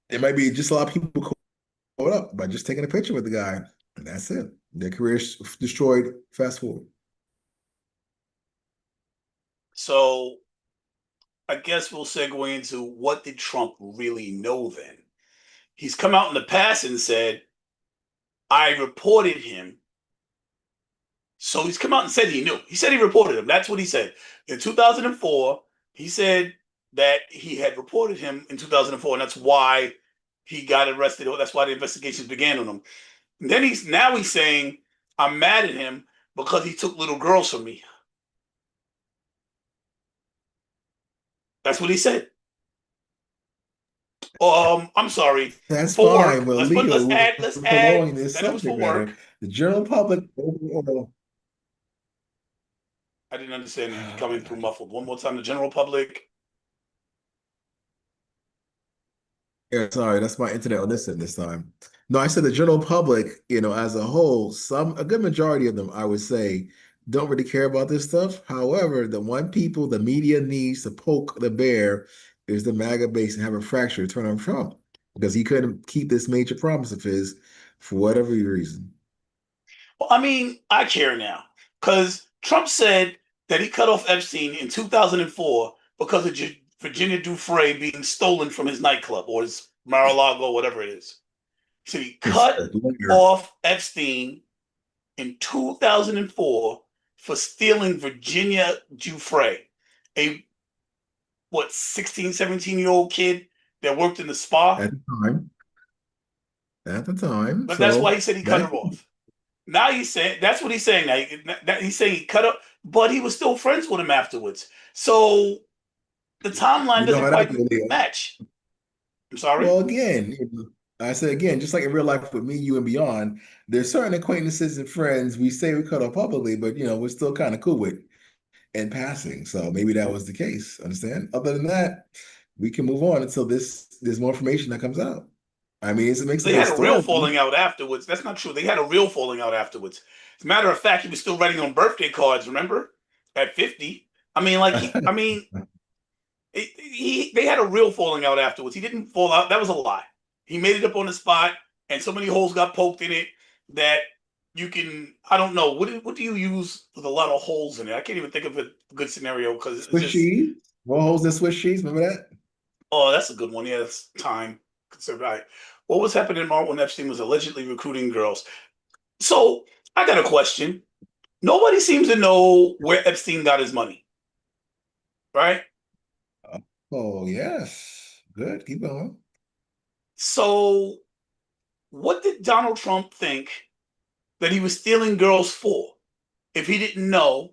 there might be just a lot of people caught up by just taking a picture with the guy. And that's it. Their career's destroyed. Fast forward. so I guess we'll segue into what did Trump really know then? He's come out in the past and said, I reported him. So he's come out and said he knew. He said he reported him. That's what he said. In 2004, he said that he had reported him in 2004, and that's why he got arrested, or that's why the investigations began on him. And then he's saying, I'm mad at him because he took little girls from me. That's what he said. I'm sorry. That's For fine. work. But Leo, Let's we're add prolonging this that it was subject for matter. work. The general public overall. I didn't understand you Oh my coming through God. muffled. One more time, the general public. Yeah, sorry, that's my internet on this end this time. No, I said the general public, as a whole, a good majority of them, I would say, don't really care about this stuff. However, the one people the media needs to poke the bear is the MAGA base and have a fracture turn on Trump because he couldn't keep this major promise of his for whatever reason. Well, I mean, I care now because Trump said that he cut off Epstein in 2004 because of Virginia Dufresne being stolen from his nightclub or his Mar-a-Lago, whatever it is. So he His cut lawyer off Epstein in 2004 for stealing Virginia Dufresne, a what 16, 17-year-old kid that worked in the spa. at the time. At the time, But that's why he so said he cut that her off. Now he's saying that's what he's saying. He's saying he cut up, but he was still friends with him afterwards. So the timeline you know doesn't how that quite goes, Leo. match. I'm sorry. Well, again, I said again, just like in real life with me, you, and beyond, there's certain acquaintances and friends we say we cut off publicly, but we're still kind of cool with in passing. So maybe that was the case. Understand? Other than that, we can move on until there's more information that comes out. I mean, it makes a They good had a real story. falling out afterwards. That's not true. They had a real falling out afterwards. As a matter of fact, he was still writing on birthday cards. Remember, at 50. I mean, like he. I mean, they had a real falling out afterwards. He didn't fall out. That was a lie. He made it up on the spot, and so many holes got poked in it that you can. I don't know what do you use with a lot of holes in it. I can't even think of a good scenario because it's Swiss just. cheese, more holes than Swiss cheese. Remember that? Oh, that's a good one. Yeah, that's time. Consider right. What was happening in Mark when Epstein was allegedly recruiting girls? So I got a question. Nobody seems to know where Epstein got his money, right? Oh yes, good. Keep going. So what did Donald Trump think that he was stealing girls for if he didn't know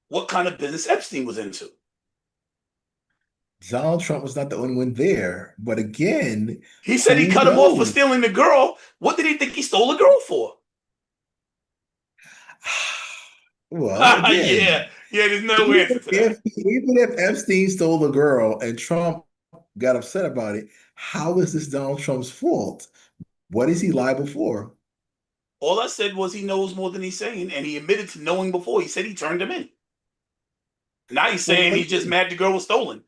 what kind of business Epstein was into? Donald Trump was not the only one there, but again, He said he who cut him off for knows? stealing the girl. What did he think he stole the girl for? Well, Yeah, again, yeah, there's no even answer to that. if Epstein stole the girl and Trump got upset about it, how is this Donald Trump's fault? What is he liable for? All I said was he knows more than he's saying, and he admitted to knowing before. He said he turned him in. Now he's Well, saying he's just mad the girl was stolen.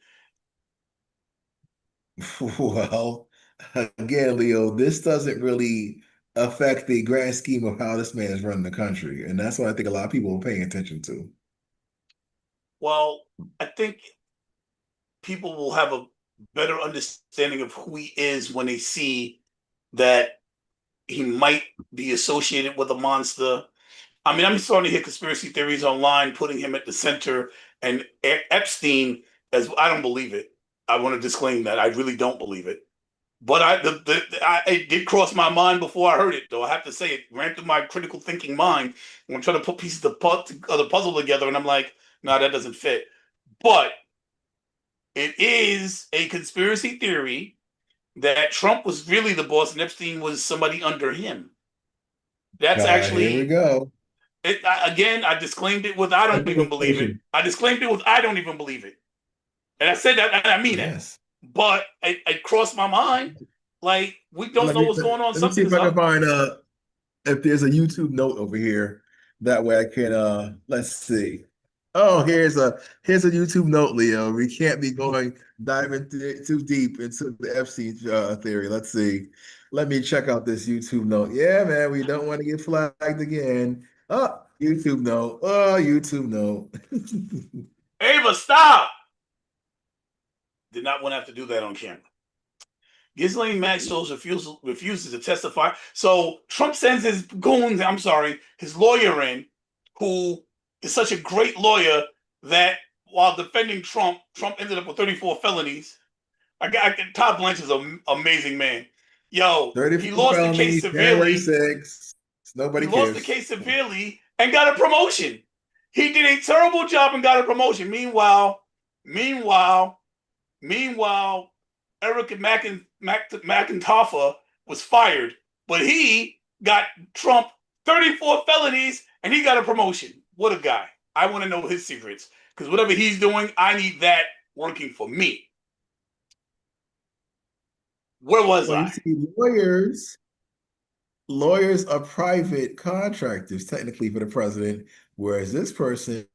well, again, Leo, this doesn't really affect the grand scheme of how this man is running the country, and that's what I think a lot of people are paying attention to. Well, I think people will have a better understanding of who he is when they see that he might be associated with a monster. I mean, I'm starting to hear conspiracy theories online putting him at the center and Epstein as I don't believe it. I want to disclaim that I really don't believe it. But it did cross my mind before I heard it, though. I have to say it ran through my critical thinking mind. I'm trying to put pieces of the puzzle together, and I'm like, no, that doesn't fit. But it is a conspiracy theory that Trump was really the boss and Epstein was somebody under him. That's Here we actually go. again. I disclaimed it with I don't even believe it. Speculation. I disclaimed it with I don't even believe it, and I said that and I mean that. Yes. But it crossed my mind. Like we don't Let know me what's going on. let me see Something if is I can up. find if there's a YouTube note over here. That way I can let's see. Oh, here's a YouTube note, Leo. We can't be diving too deep into the Epstein theory. Let's see. Let me check out this YouTube note. Yeah, man, we don't want to get flagged again. Oh, YouTube note. Oh, YouTube note. Ava, stop! Did not want to have to do that on camera. Ghislaine Maxwell refuses to testify. So Trump sends his goons, I'm sorry, his lawyer in, who is such a great lawyer that while defending Trump, Trump ended up with 34 felonies. Todd Blanche is an amazing man. Yo, he 34 lost the case felonies, January severely. 6th. He Nobody lost the cares. case severely and got a promotion. He did a terrible job and got a promotion. Meanwhile, Meanwhile, Erica McIntyre was fired, but he got Trump 34 felonies and he got a promotion. What a guy. I want to know his secrets because whatever he's doing, I need that working for me. Where was Well, you I? see, lawyers are private contractors, technically, for the president, whereas this person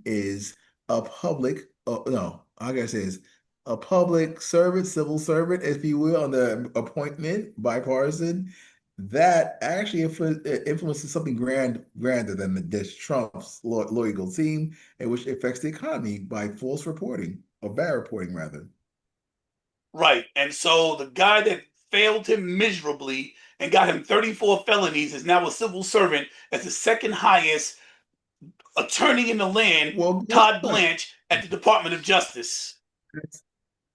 is a public, no, I gotta say is a public servant, civil servant, if you will, on the appointment, bipartisan. That actually influences something grander than this Trump's loyal team, and which affects the economy by false reporting or bad reporting, rather. Right. And so the guy that failed him miserably and got him 34 felonies is now a civil servant as the second highest attorney in the land, Well, guess Todd what? Blanche, at the Department of Justice.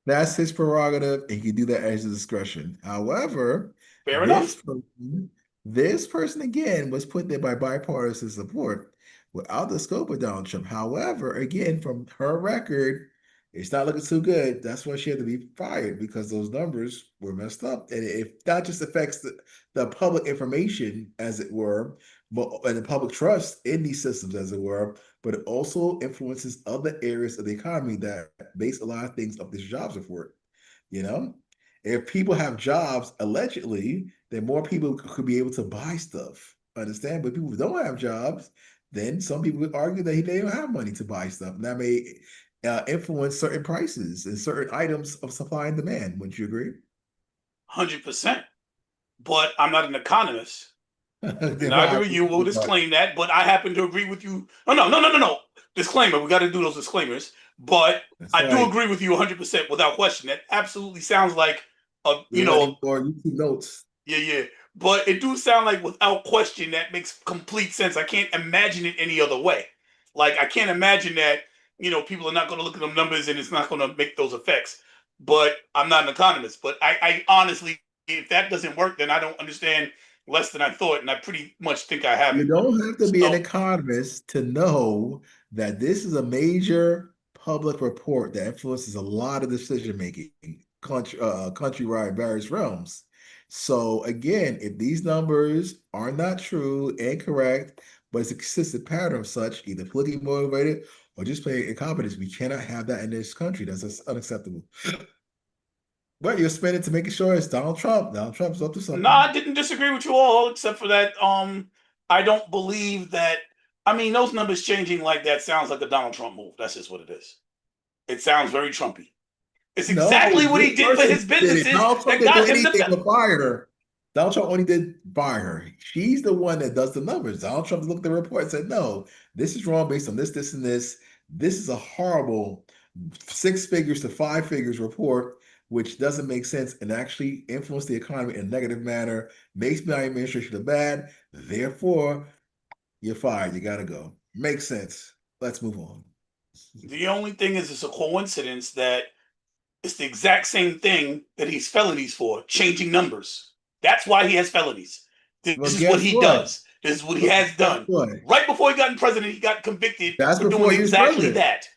That's his prerogative, and he can do that at his discretion. However, Fair this enough. person, this person again was put there by bipartisan support without the scope of Donald Trump. However, again, from her record, it's not looking too good. That's why she had to be fired because those numbers were messed up. And it not just affects the public information, as it were, but and the public trust in these systems, as it were, but it also influences other areas of the economy that base a lot of things of this jobs report. You know, if people have jobs, allegedly, then more people could be able to buy stuff. Understand? But people who don't have jobs, then some people would argue that they don't have money to buy stuff. And that may influence certain prices and certain items of supply and demand. Wouldn't you agree? 100%. But I'm not an economist. Then Neither why? of you will disclaim that, but I happen to agree with you. No, no, no, no, no, no. Disclaimer. We got to do those disclaimers. But That's I do right. agree with you 100% without question. That absolutely sounds like We're letting or YouTube notes. yeah, yeah. But it do sound like without question that makes complete sense. I can't imagine it any other way. Like I can't imagine that, people are not going to look at them numbers and it's not going to make those effects. But I'm not an economist. But I honestly, if that doesn't work, then I don't understand less than I thought. And I pretty much think I have You it. don't have to be an So economist to know that this is a major public report that influences a lot of decision making countrywide various realms. So again, if these numbers are not true and correct, but it's a consistent pattern of such, either politically motivated or just plain incompetence, we cannot have that in this country. That's unacceptable. But you're spending to making sure it's Donald Trump. Donald Trump's up to no, something. I didn't disagree with you all, except for that. I don't believe that. I mean, those numbers changing like that sounds like a Donald Trump move. That's just what it is. It sounds very Trumpy. It's No, exactly what this he did for person his did it. businesses Donald Trump that didn't do got him anything the. but fire her. Donald Trump only did fire her. She's the one that does the numbers. Donald Trump looked at the report and said, no, this is wrong based on this, this, and this. This is a horrible 6 figures to 5 figures report, which doesn't make sense and actually influence the economy in a negative manner, makes my administration look bad. Therefore, you're fired. You got to go. Makes sense. Let's move on. The only thing is, it's a coincidence that it's the exact same thing that he's felonies for, changing numbers. That's why he has felonies. This Well, is what guess he what? does. This is what he But has guess done. what? Right before he got in president, he got convicted That's for doing before he was exactly president. that.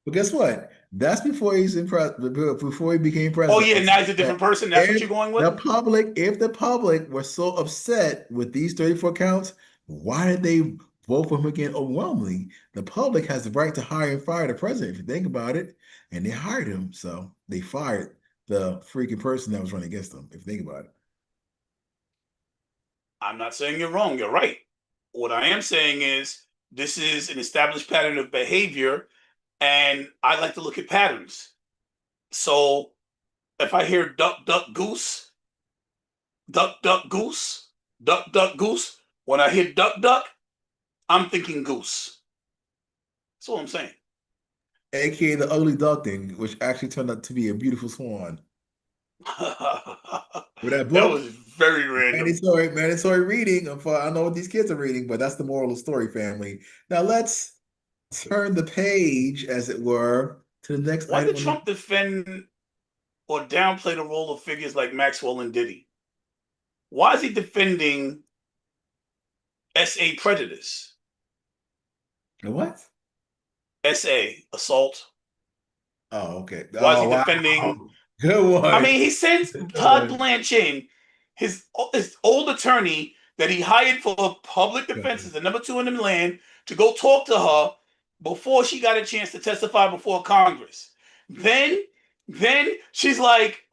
But guess what? That's before before he became Oh president. yeah, I'm now saying he's a that different person. That's what if you're going with? if the public were so upset with these 34 counts, why did they vote for him again overwhelmingly? The public has the right to hire and fire the president, if you think about it. And they hired him. So they fired the freaking person that was running against them, if you think about it. I'm not saying you're wrong. You're right. What I am saying is this is an established pattern of behavior, and I like to look at patterns. So if I hear duck, duck, goose, duck, duck, goose, duck, duck, goose, when I hear duck, duck, I'm thinking goose. That's what I'm saying. AKA the ugly duckling, which actually turned out to be a beautiful swan. That With that book, was very random. mandatory reading. I know what these kids are reading, but that's the moral of the story, family. Now let's turn the page, as it were, to the next Why item did on the. Trump defend or downplay the role of figures like Maxwell and Diddy? Why is he defending SA prejudice? What? SA assault. Oh, okay. Why is he Oh, defending? wow. Good I one. mean, he sends Good Todd one. Blanche in, his old attorney that he hired for public defense as the number two in the land, to go talk to her before she got a chance to testify before Congress. Then, then she's like,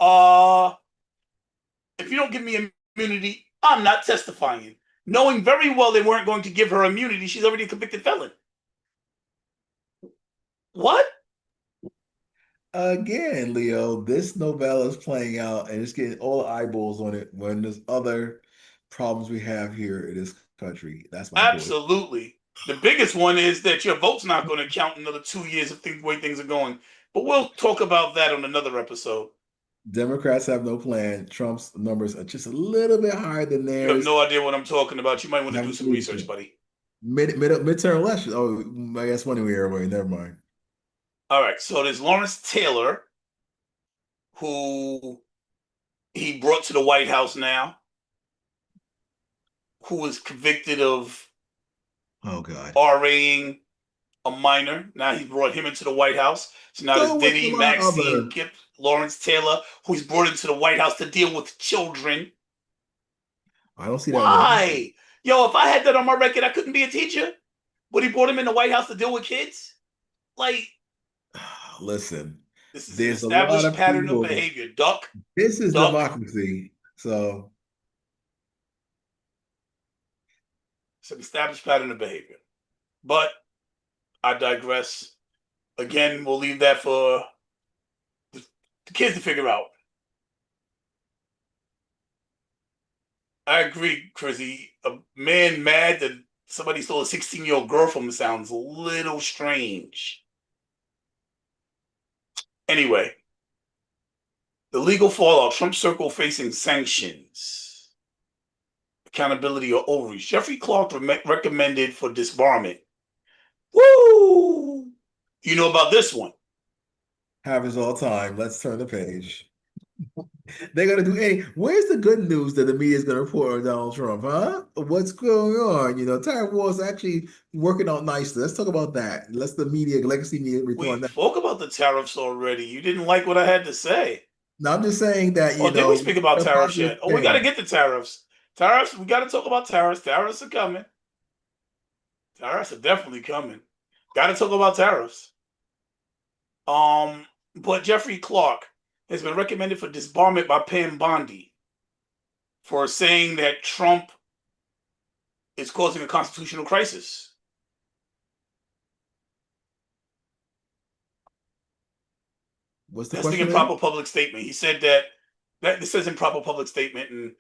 if you don't give me immunity, I'm not testifying. knowing very well they weren't going to give her immunity. She's already a convicted felon. What? Again, Leo, this novella is playing out and it's getting all the eyeballs on it when there's other problems we have here in this country. That's my point. Absolutely. The biggest one is that your vote's not going to count another 2 years of the way things are going. But we'll talk about that on another episode. Democrats have no plan. Trump's numbers are just a little bit higher than You have theirs. no idea what I'm talking about. You might want to do Have some research, buddy. midterm election. Oh, I guess one year away. Never mind. All right. So there's Lawrence Taylor, who he brought to the White House now, who was convicted of Oh God. RAing a minor. Now he brought him into the White House. So now there's So what's a Diddy, lot of Maxine, other? Gibb, Lawrence Taylor, who's brought into the White House to deal with children. I don't see that on the record. Why? Yo, if I had that on my record, I couldn't be a teacher. But he brought him in the White House to deal with kids. Like, Listen, this is an there's a lot established of pattern of people. behavior. Duck, This is duck. democracy. So It's an established pattern of behavior. But I digress. Again, we'll leave that for the kids to figure out. I agree, Chrissy. A man mad that somebody stole a 16-year-old girl from him sounds a little strange. Anyway, the legal fallout, Trump circle facing sanctions, accountability or overreach. Jeffrey Clark recommended for disbarment. Woo! You know about this one. happens all the time. Let's turn the page. They're gonna do any. Where's the good news that the media is gonna report on Donald Trump, huh? What's going on? Tariff war is actually working out nicely. Let's talk about that. Let's the media, legacy media report on We that. spoke about the tariffs already. You didn't like what I had to say. Now I'm just saying that, Oh, did we speak about a tariffs positive yet? Oh, we got to thing. get the tariffs. Tariffs, we got to talk about tariffs. Tariffs are coming. Tariffs are definitely coming. Got to talk about tariffs. But Jeffrey Clark has been recommended for disbarment by Pam Bondi for saying that Trump is causing a constitutional crisis. What's the That's the question again? improper public statement. He said that this says improper public statement,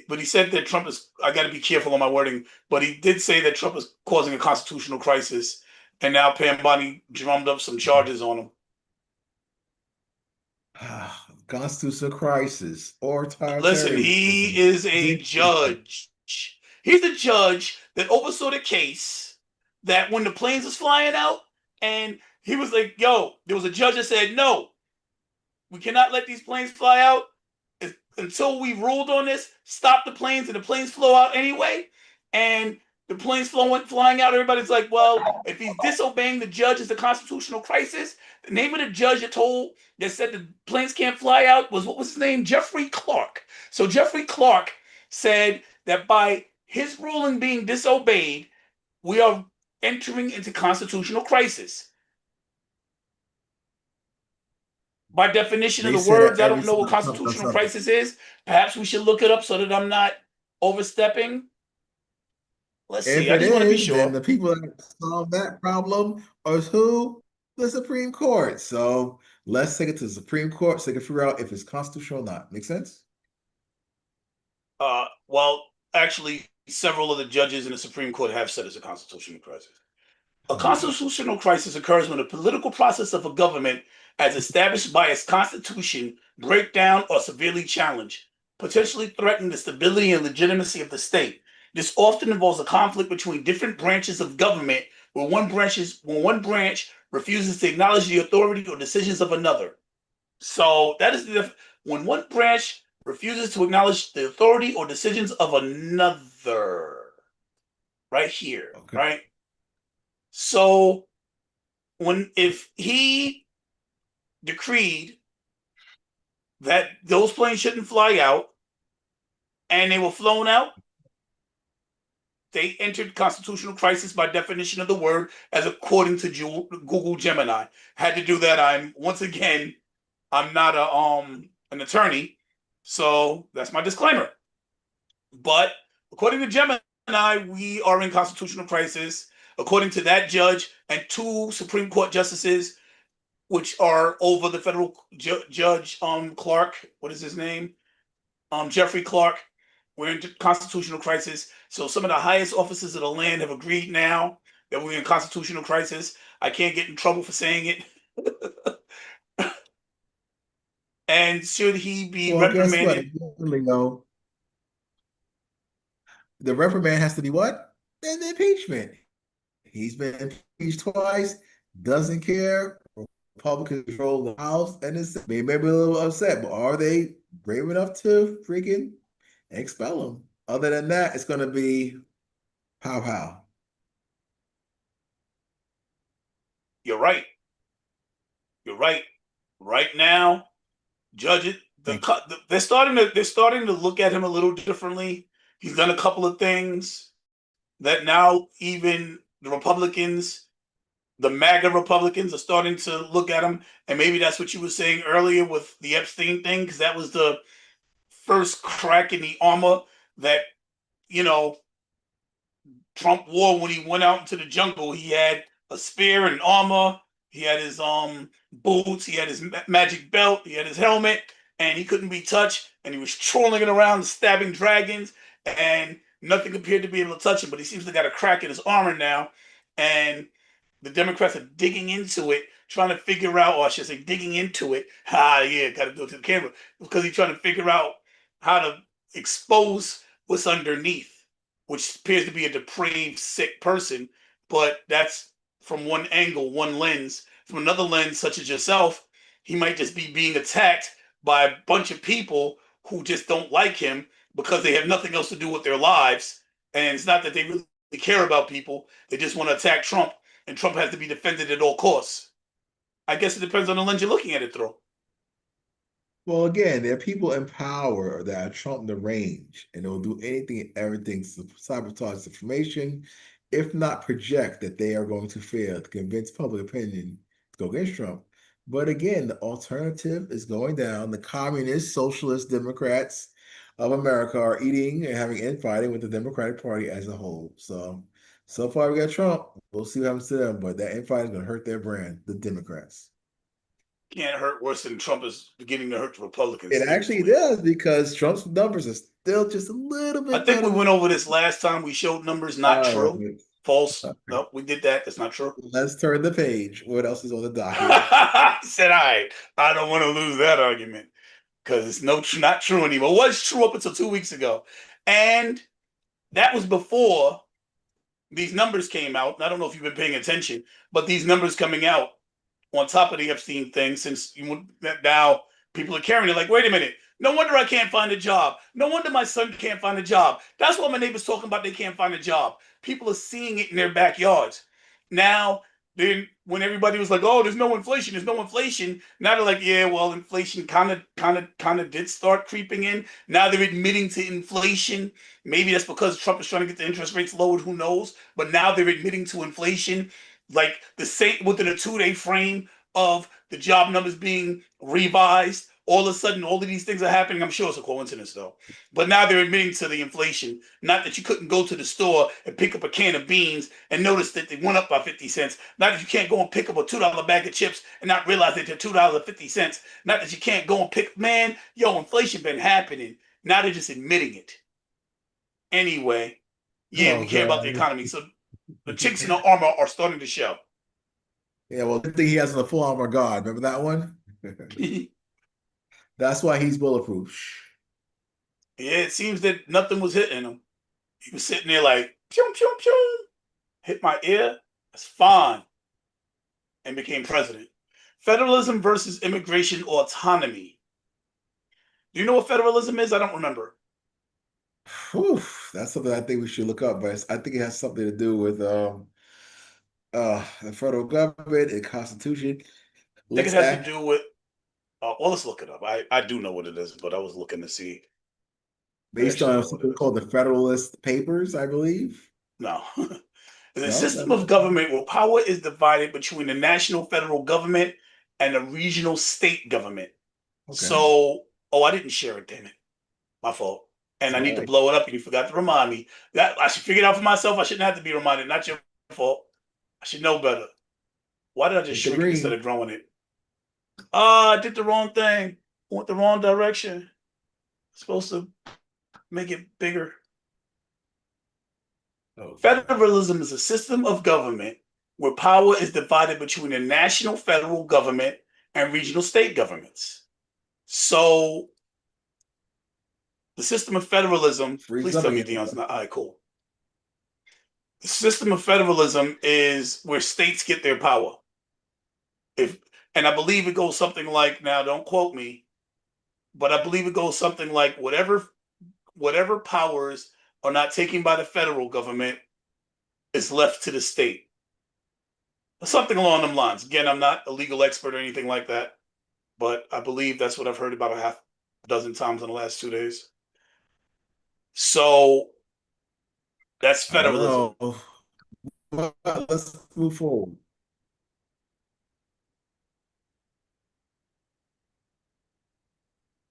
but he said that Trump is. I got to be careful on my wording, but he did say that Trump is causing a constitutional crisis, and now Pam Bondi drummed up some charges on him. Constitutional crisis or Listen, he terrorism. is a judge. He's the judge that oversaw the case that when the planes was flying out, and he was like, "Yo," there was a judge that said, "No, we cannot let these planes fly out until we ruled on this. Stop the planes, and the planes flew out anyway." And the planes went flying out. Everybody's like, "Well, if he's disobeying the judge, it's a constitutional crisis." The name of the judge that said the planes can't fly out was, what was his name? Jeffrey Clark. So Jeffrey Clark said that by his ruling being disobeyed, we are entering into constitutional crisis. By definition of They the say that words, I every don't know what time Trump does constitutional something. crisis is. Perhaps we should look it up so that I'm not overstepping. Let's see. If I it just want to be is, then sure. the people that solve that problem are who? The Supreme Court. So let's take it to the Supreme Court so they can figure out if it's constitutional or not. Make sense? Well, actually, several of the judges in the Supreme Court have said it's a constitutional crisis. A Oh God. constitutional crisis occurs when the political process of a government, as established by its constitution, break down or severely challenged, potentially threaten the stability and legitimacy of the state. This often involves a conflict between different branches of government where one branch refuses to acknowledge the authority or decisions of another. So that is when one branch refuses to acknowledge the authority or decisions of another. Right here, Okay. right? So if he decreed that those planes shouldn't fly out and they were flown out, they entered constitutional crisis by definition of the word, as according to Google Gemini. Had to do that. I'm not an attorney, so that's my disclaimer. But according to Gemini, we are in constitutional crisis, according to that judge and two Supreme Court justices, which are over the federal judge Clark. What is his name? Jeffrey Clark. We're in constitutional crisis. So some of the highest officers of the land have agreed now that we're in constitutional crisis. I can't get in trouble for saying it. And should he be Well, guess what? reprimanded? Leo, the reprimand has to be what? An impeachment. He's been impeached twice, doesn't care. Republicans control the House, and they may be a little upset, but are they brave enough to freaking expel him? Other than that, it's going to be pow pow. You're right. You're right. Right now, judges they're starting to look at him a little differently. He's done a couple of things that now even the Republicans, the MAGA Republicans, are starting to look at him. And maybe that's what you were saying earlier with the Epstein thing, because that was the first crack in the armor that you know Trump wore when he went out into the jungle. He had a spear and armor. He had his boots. He had his magic belt. He had his helmet, and he couldn't be touched. And he was trolling it around, stabbing dragons, and nothing appeared to be able to touch him. But he seems to got a crack in his armor now, and the Democrats are digging into it, trying to figure out, or I should say, digging into it. Ah, yeah, got to go to the camera because he's trying to figure out how to expose what's underneath, which appears to be a depraved, sick person. But that's from one angle, one lens. From another lens, such as yourself, he might just be being attacked by a bunch of people who just don't like him because they have nothing else to do with their lives. And it's not that they really care about people, they just want to attack Trump, and Trump has to be defended at all costs. I guess it depends on the lens you're looking at it through. Well, again, there are people in power that are Trump the range, and they'll do anything and everything to sabotage information, if not project that they are going to fail to convince public opinion to go against Trump. But again, the alternative is going down. The communist, socialist Democrats of America are eating and having infighting with the Democratic Party as a whole. So far we got Trump. We'll see what happens to them, but that infighting is going to hurt their brand, the Democrats. Can't hurt worse than Trump is beginning to hurt the Republicans It actually negatively. does because Trump's numbers are still just a little I bit think we better. went over this last time. We showed numbers not All true. right. False. All right. No, we did that. That's not true. Let's turn the page. What else is on the docket? I said, all right, I don't want to lose that argument because it's not true anymore. It was true up until 2 weeks ago. And that was before these numbers came out. I don't know if you've been paying attention, but these numbers coming out on top of the Epstein thing, since now people are carrying it like, wait a minute, no wonder I can't find a job. No wonder my son can't find a job. That's what my neighbors talking about. They can't find a job. People are seeing it in their backyards. Now, then when everybody was like, oh, there's no inflation. Now they're like, yeah, well, inflation kind of did start creeping in. Now they're admitting to inflation. Maybe that's because Trump is trying to get the interest rates lowered. Who knows? But now they're admitting to inflation, like the same within a 2 day frame of the job numbers being revised. All of a sudden, all of these things are happening. I'm sure it's a coincidence, though. But now they're admitting to the inflation. Not that you couldn't go to the store and pick up a can of beans and notice that they went up by 50 cents. Not that you can't go and pick up a $2 bag of chips and not realize that they're $2.50. Not that you can't go and pick, man, yo, inflation been happening. Now they're just admitting it. Anyway, yeah, we Oh care about God. the economy. So the chinks in the armor are starting to show. Yeah, well, good thing he has the full armor of God. Remember that one? Yeah, That's why he's bulletproof. it seems that nothing was hitting him. He was sitting there like, pew, pew, pew, hit my ear. That's fine. And became president. Federalism versus immigration autonomy. Do you know what federalism is? I don't remember. Whew, that's something I think we should look up, but I think it has something to do with the federal government and Constitution. I think it Let's has to act do with, well, let's look it up. I do know what it is, but I was looking to see. I based actually on know what it something is. called the Federalist Papers, I believe. No. The No, system of government where power is divided between the national federal government and the regional state government. okay. So, oh, I didn't share it, damn it. My fault. And That's I need to right. blow it up, and you forgot to remind me. That I should figure it out for myself. I shouldn't have to be reminded. Not your fault. I should know better. Why did I just Hit the shrink it instead green. of growing it? Ah, I did the wrong thing. Went the wrong direction. Supposed to make it bigger. Oh God. Federalism is a system of government where power is divided between the national federal government and regional state governments. So the system of federalism, Freeze please up tell me again. Dion's not. All right, cool. The system of federalism is where states get their power. If and I believe it goes something like, now don't quote me, but I believe it goes something like whatever powers are not taken by the federal government is left to the state. Something along them lines. Again, I'm not a legal expert or anything like that, but I believe that's what I've heard about a half dozen times in the last 2 days. So that's I don't federalism. know. Well, let's move forward.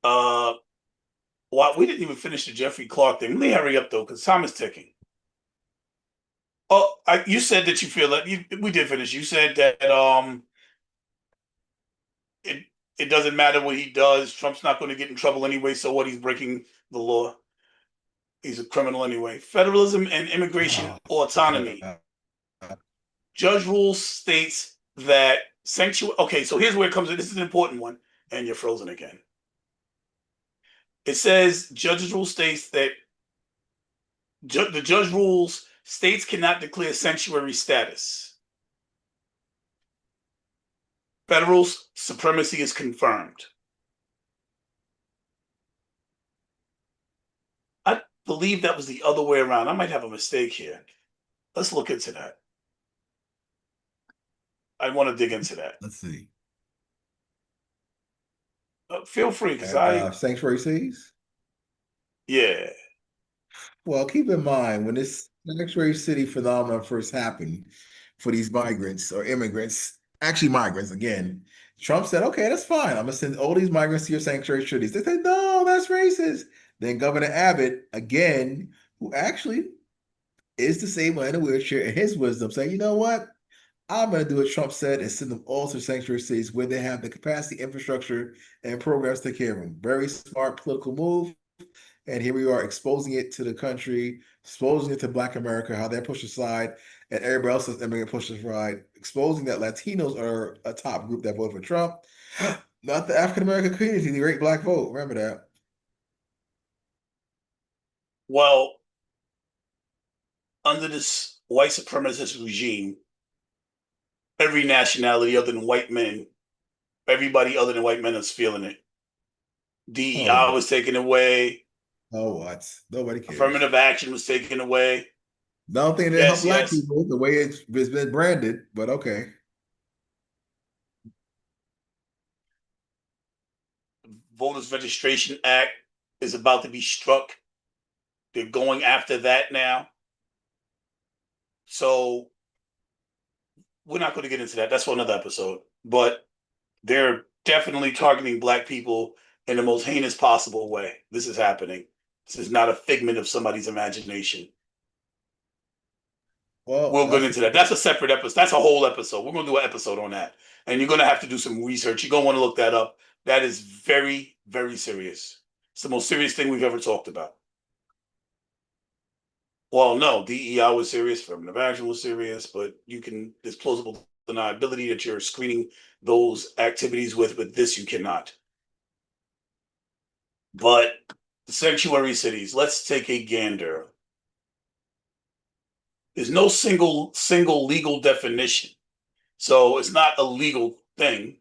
Uh, well, we didn't even finish the Jeffrey Clark thing. Let me hurry up though, because time is ticking. Oh, you said that you feel that we did finish. You said that it it doesn't matter what he does. Trump's not going to get in trouble anyway. So what? He's breaking the law. He's a criminal anyway. Federalism and immigration Oh, autonomy. God. Judge rules states that sanctuary. Okay, so here's where it comes in. This is an important one, and you're frozen again. It says judges rule states that the judge rules states cannot declare sanctuary status. Federal supremacy is confirmed. I believe that was the other way around. I might have a mistake here. Let's look into that. I want to dig into that. Let's see. Feel free, because I, Sanctuary cities. yeah. Well, keep in mind when this sanctuary city phenomenon first happened for these migrants or immigrants, actually migrants again, Trump said, okay, that's fine. I'm gonna send all these migrants to your sanctuary cities. They said, no, that's racist. Then Governor Abbott, again, who actually is disabled and in a wheelchair, in his wisdom, said, you know what? I'm going to do what Trump said and send them all to sanctuary cities where they have the capacity, infrastructure, and programs to take care of them. Very smart political move. And here we are exposing it to the country, exposing it to Black America, how they're pushed aside, and everybody else is being pushed aside, exposing that Latinos are a top group that voted for Trump, not the African American community, the great Black vote. Remember that. Well, under this white supremacist regime, every nationality other than white men, everybody other than white men is feeling it. Oh, DEI was taken away. oh, what? Nobody cares. Affirmative action was taken away. Don't think they help Yes, Black yes. people the way it's been branded, but okay. Voters Registration Act is about to be struck. They're going after that now. So we're not going to get into that. That's for another episode. But they're definitely targeting Black people in the most heinous possible way. This is happening. This is not a figment of somebody's imagination. Well, We'll get into that. That's a separate episode. That's a whole episode. We're going to do an episode on that. And you're going to have to do some research. You're going to want to look that up. That is very, very serious. It's the most serious thing we've ever talked about. Well, no, DEI was serious, affirmative action was serious, but there's plausible deniability that you're screening those activities with, but this you cannot. But the sanctuary cities, let's take a gander. There's no single legal definition. So it's not a legal thing.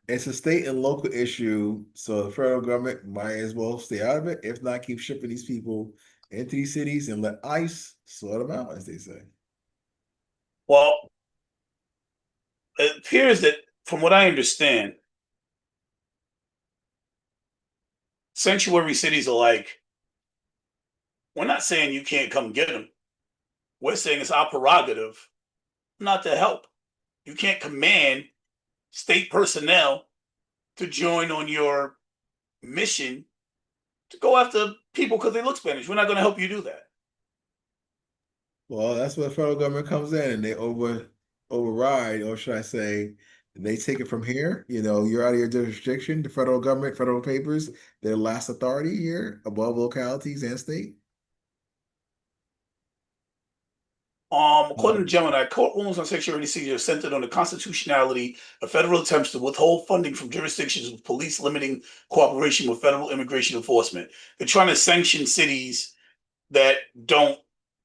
it's a state and local issue, so the federal government might as well stay out of it. If not, keep shipping these people into these cities and let ICE sort them out, as they say. Well, it appears that from what I understand, sanctuary cities are like, we're not saying you can't come get them. We're saying it's our prerogative not to help. You can't command state personnel to join on your mission to go after people because they look Spanish. We're not going to help you do that. Well, that's where the federal government comes in and they override, or should I say, they take it from here. You're out of your jurisdiction. The federal government, federal papers, they're last authority here above localities and state. According to Gemini, court rulings on sexuality are centered on the constitutionality of federal attempts to withhold funding from jurisdictions with police limiting cooperation with federal immigration enforcement. They're trying to sanction cities that don't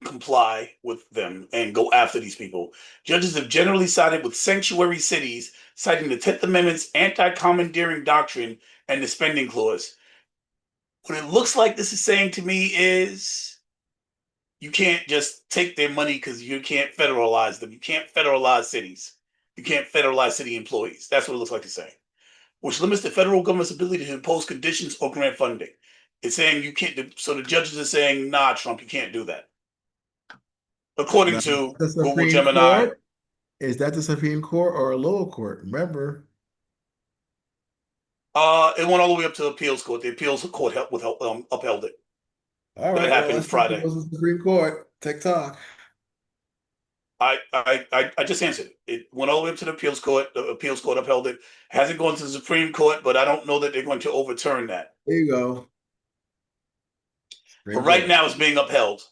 comply with them and go after these people. Judges have generally sided with sanctuary cities, citing the 10th Amendment's anti-commandeering doctrine and the spending clause. What it looks like this is saying to me is you can't just take their money because you can't federalize them. You can't federalize cities. You can't federalize city employees. That's what it looks like it's saying, which limits the federal government's ability to impose conditions or grant funding. It's saying you can't. So the judges are saying, nah, Trump, you can't do that. According Now, to the Google Supreme Gemini, Court, is that the Supreme Court or a lower court? Remember, it went all the way up to the appeals court. The appeals court upheld it. all That right, well, happened let's see if it Friday. goes to the Supreme Court. TikTok. I just answered it. It went all the way up to the appeals court. The appeals court upheld it. Hasn't gone to the Supreme Court, but I don't know that they're going to overturn that. There you go. But Supreme right Court. now, it's being upheld.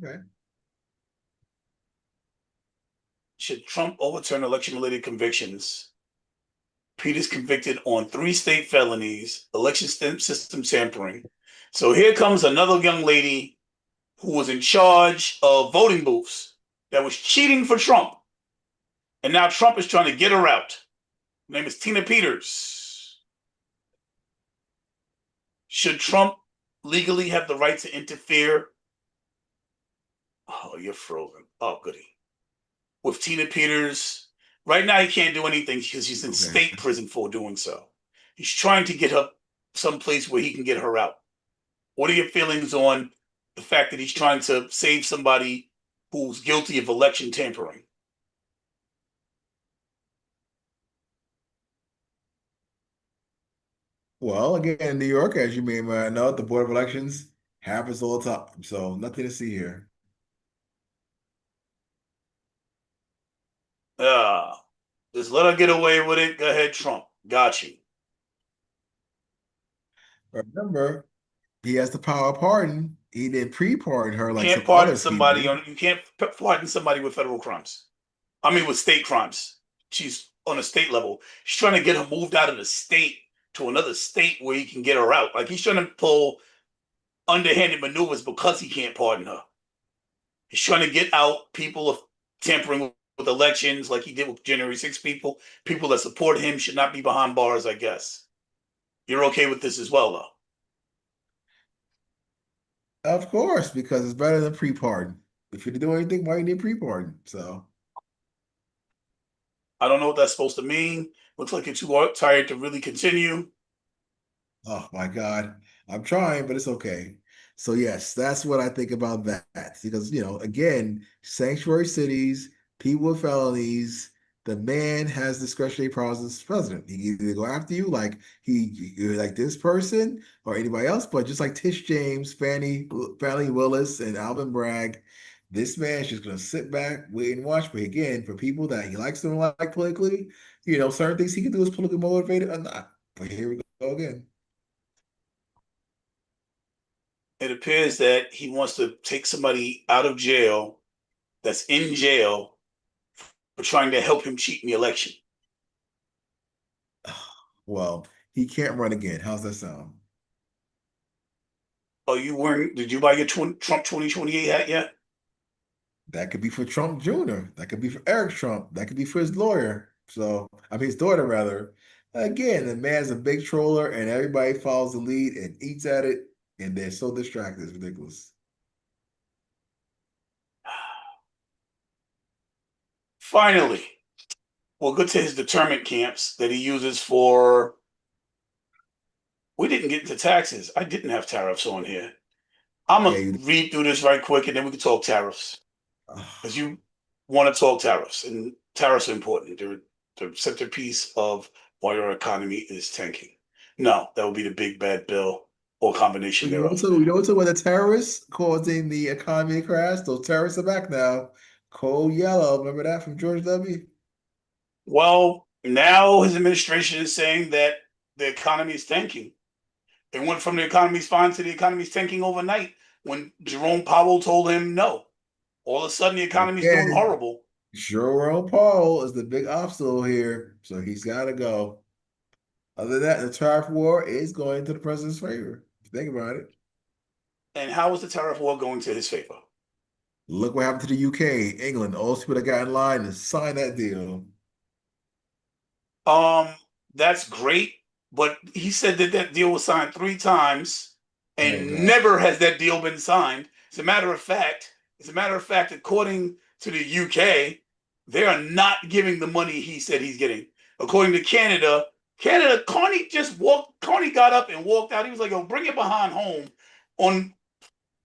Okay. Should Trump overturn election-related convictions? Pete is convicted on 3 state felonies, election system tampering. So here comes another young lady who was in charge of voting booths that was cheating for Trump. And now Trump is trying to get her out. Her name is Tina Peters. Should Trump legally have the right to interfere? Oh, you're frozen. Oh, goody. With Tina Peters, right now he can't do anything because he's in Okay. state prison for doing so. He's trying to get her someplace where he can get her out. What are your feelings on the fact that he's trying to save somebody who's guilty of election tampering? Well, again, in New York, as you may know, the Board of Elections happens all the time. So nothing to see here. Just let her get away with it. Go ahead, Trump. Got you. Remember, he has the power of pardon. He didn't pre-pardon her You like can't some pardon other somebody people. on. You can't pardon somebody with federal crimes. I mean, with state crimes. She's on a state level. He's trying to get her moved out of the state to another state where he can get her out. Like he's trying to pull underhanded maneuvers because he can't pardon her. He's trying to get out people of tampering with elections, like he did with January 6 people. People that support him should not be behind bars, I guess. You're okay with this as well, though. Of course, because it's better than pre-pardon. If you do anything, why you need pre-pardon? So, I don't know what that's supposed to mean. Looks like you're too tired to really continue. oh my God, I'm trying, but it's okay. So yes, that's what I think about that. Because, again, sanctuary cities, people with felonies, the man has discretionary powers as president. He can either go after you like like this person or anybody else, but just like Tish James, Fannie Willis, and Alvin Bragg, this man's just gonna sit back, wait and watch. But again, for people that he likes to like politically, certain things he can do is politically motivated or not. But here we go again. It appears that he wants to take somebody out of jail that's in jail for trying to help him cheat in the election. Well, he can't run again. How's that sound? Are you wearing? Did you buy your Trump 2028 hat yet? That could be for Trump Jr. That could be for Eric Trump. That could be for his lawyer. So, I mean, his daughter, rather. Again, the man's a big troller and everybody follows the lead and eats at it. And they're so distracted. It's ridiculous. Finally, we'll go to his deterrent camps that he uses for. We didn't get into taxes. I didn't have tariffs on here. I'm Yeah, gonna read through this right quick, and then we can talk tariffs because you want to talk tariffs, and tariffs are important. They're the centerpiece of why our economy is tanking. No, that would be the big bad bill or combination thereof. You know what's about the terrorists causing the economy to crash? Those terrorists are back now. Cold yellow. Remember that from George W. Well, now his administration is saying that the economy is tanking. It went from the economy's fine to the economy's tanking overnight when Jerome Powell told him no. All of a sudden, the economy's doing Again, horrible. Jerome Powell is the big obstacle here, so he's got to go. Other than that, the tariff war is going to the president's favor. Think about it. And how is the tariff war going to his favor? Look what happened to the UK, England. All those people that got in line to sign that deal. Um, that's great, but he said that that deal was signed 3 times, Oh and God. never has that deal been signed. As a matter of fact, according to the UK, they are not giving the money he said he's getting. According to Canada, Carney got up and walked out. He was like, "Yo, bring it behind home on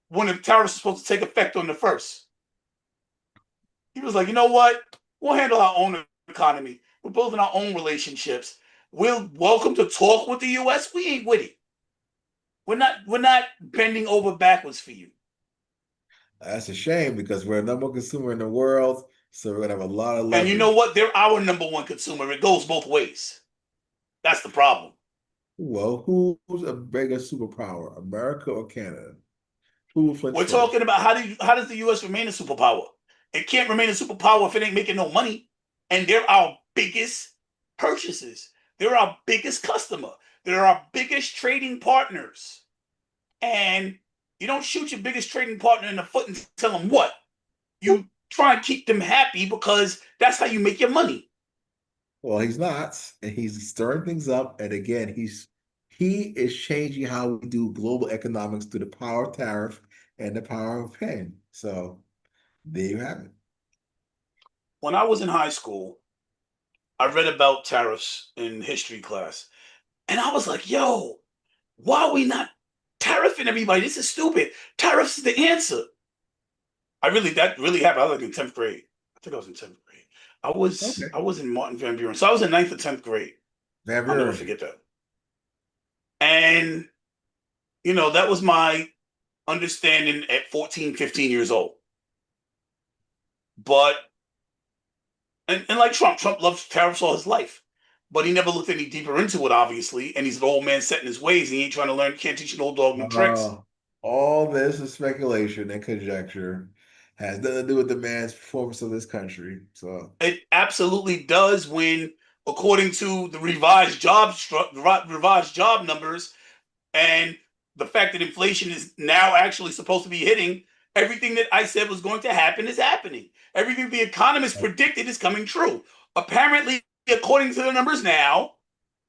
when the tariffs are supposed to take effect on the first." He was like, "You know what? We'll handle our own economy. We're building our own relationships. We're welcome to talk with the US. We ain't with it. We're not bending over backwards for you." That's a shame because we're the number one consumer in the world, so we're gonna have a lot of And you know leverage. what? They're our number one consumer. It goes both ways. That's the problem. Well, who's a bigger superpower, America or Canada? Who will flinch We're first? talking about how does the US remain a superpower? It can't remain a superpower if it ain't making no money. And they're our biggest purchases. They're our biggest customer. They're our biggest trading partners. And you don't shoot your biggest trading partner in the foot and tell them what. You try and keep them happy because that's how you make your money. Well, he's not, and he's stirring things up. And again, he is changing how we do global economics through the power of tariff and the power of pen. So there you have it. When I was in high school, I read about tariffs in history class. And I was like, yo, why are we not tariffing everybody? This is stupid. Tariffs is the answer. That really happened. I was like in 10th grade. I think I was in 10th grade. I was Okay. I was in Martin Van Buren. So I was in ninth or 10th grade. Have I'll your never own. forget that. And that was my understanding at 14, 15 years old. But and like Trump loved tariffs all his life. But he never looked any deeper into it, obviously. And he's an old man set in his ways. He ain't trying to learn, can't teach an old dog new tricks. Uh, all this is speculation and conjecture. Has nothing to do with the man's performance of this country. So, It absolutely does when, according to the revised job numbers, and the fact that inflation is now actually supposed to be hitting, everything that I said was going to happen is happening. Everything the economists predicted is coming true. Apparently, according to the numbers now,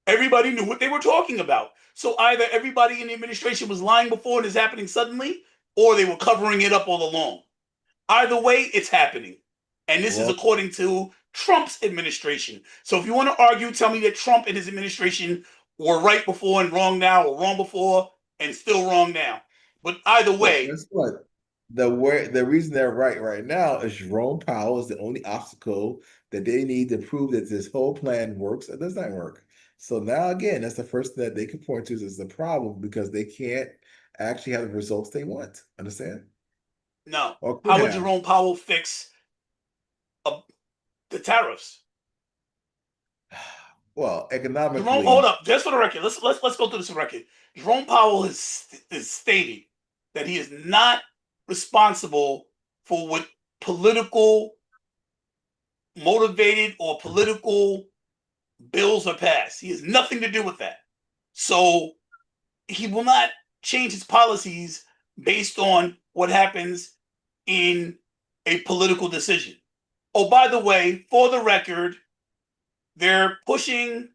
everybody knew what they were talking about. So either everybody in the administration was lying before and is happening suddenly, or they were covering it up all along. Either way, it's happening. And this is well, according to Trump's administration. So if you want to argue, tell me that Trump and his administration were right before and wrong now, or wrong before and still wrong now. But either well, way, guess what? The reason they're right now is Jerome Powell is the only obstacle that they need to prove that this whole plan works or does not work. So now again, that's the first thing that they can point to as the problem because they can't actually have the results they want. Understand? no. Or could How would have. Jerome Powell fix uh, the tariffs? Well, Jerome, hold economically, up, just for the record. Let's go through this record. Jerome Powell has stated that he is not responsible for what political motivated or political bills are passed. He has nothing to do with that. So he will not change his policies based on what happens in a political decision. Oh, by the way, for the record, they're pushing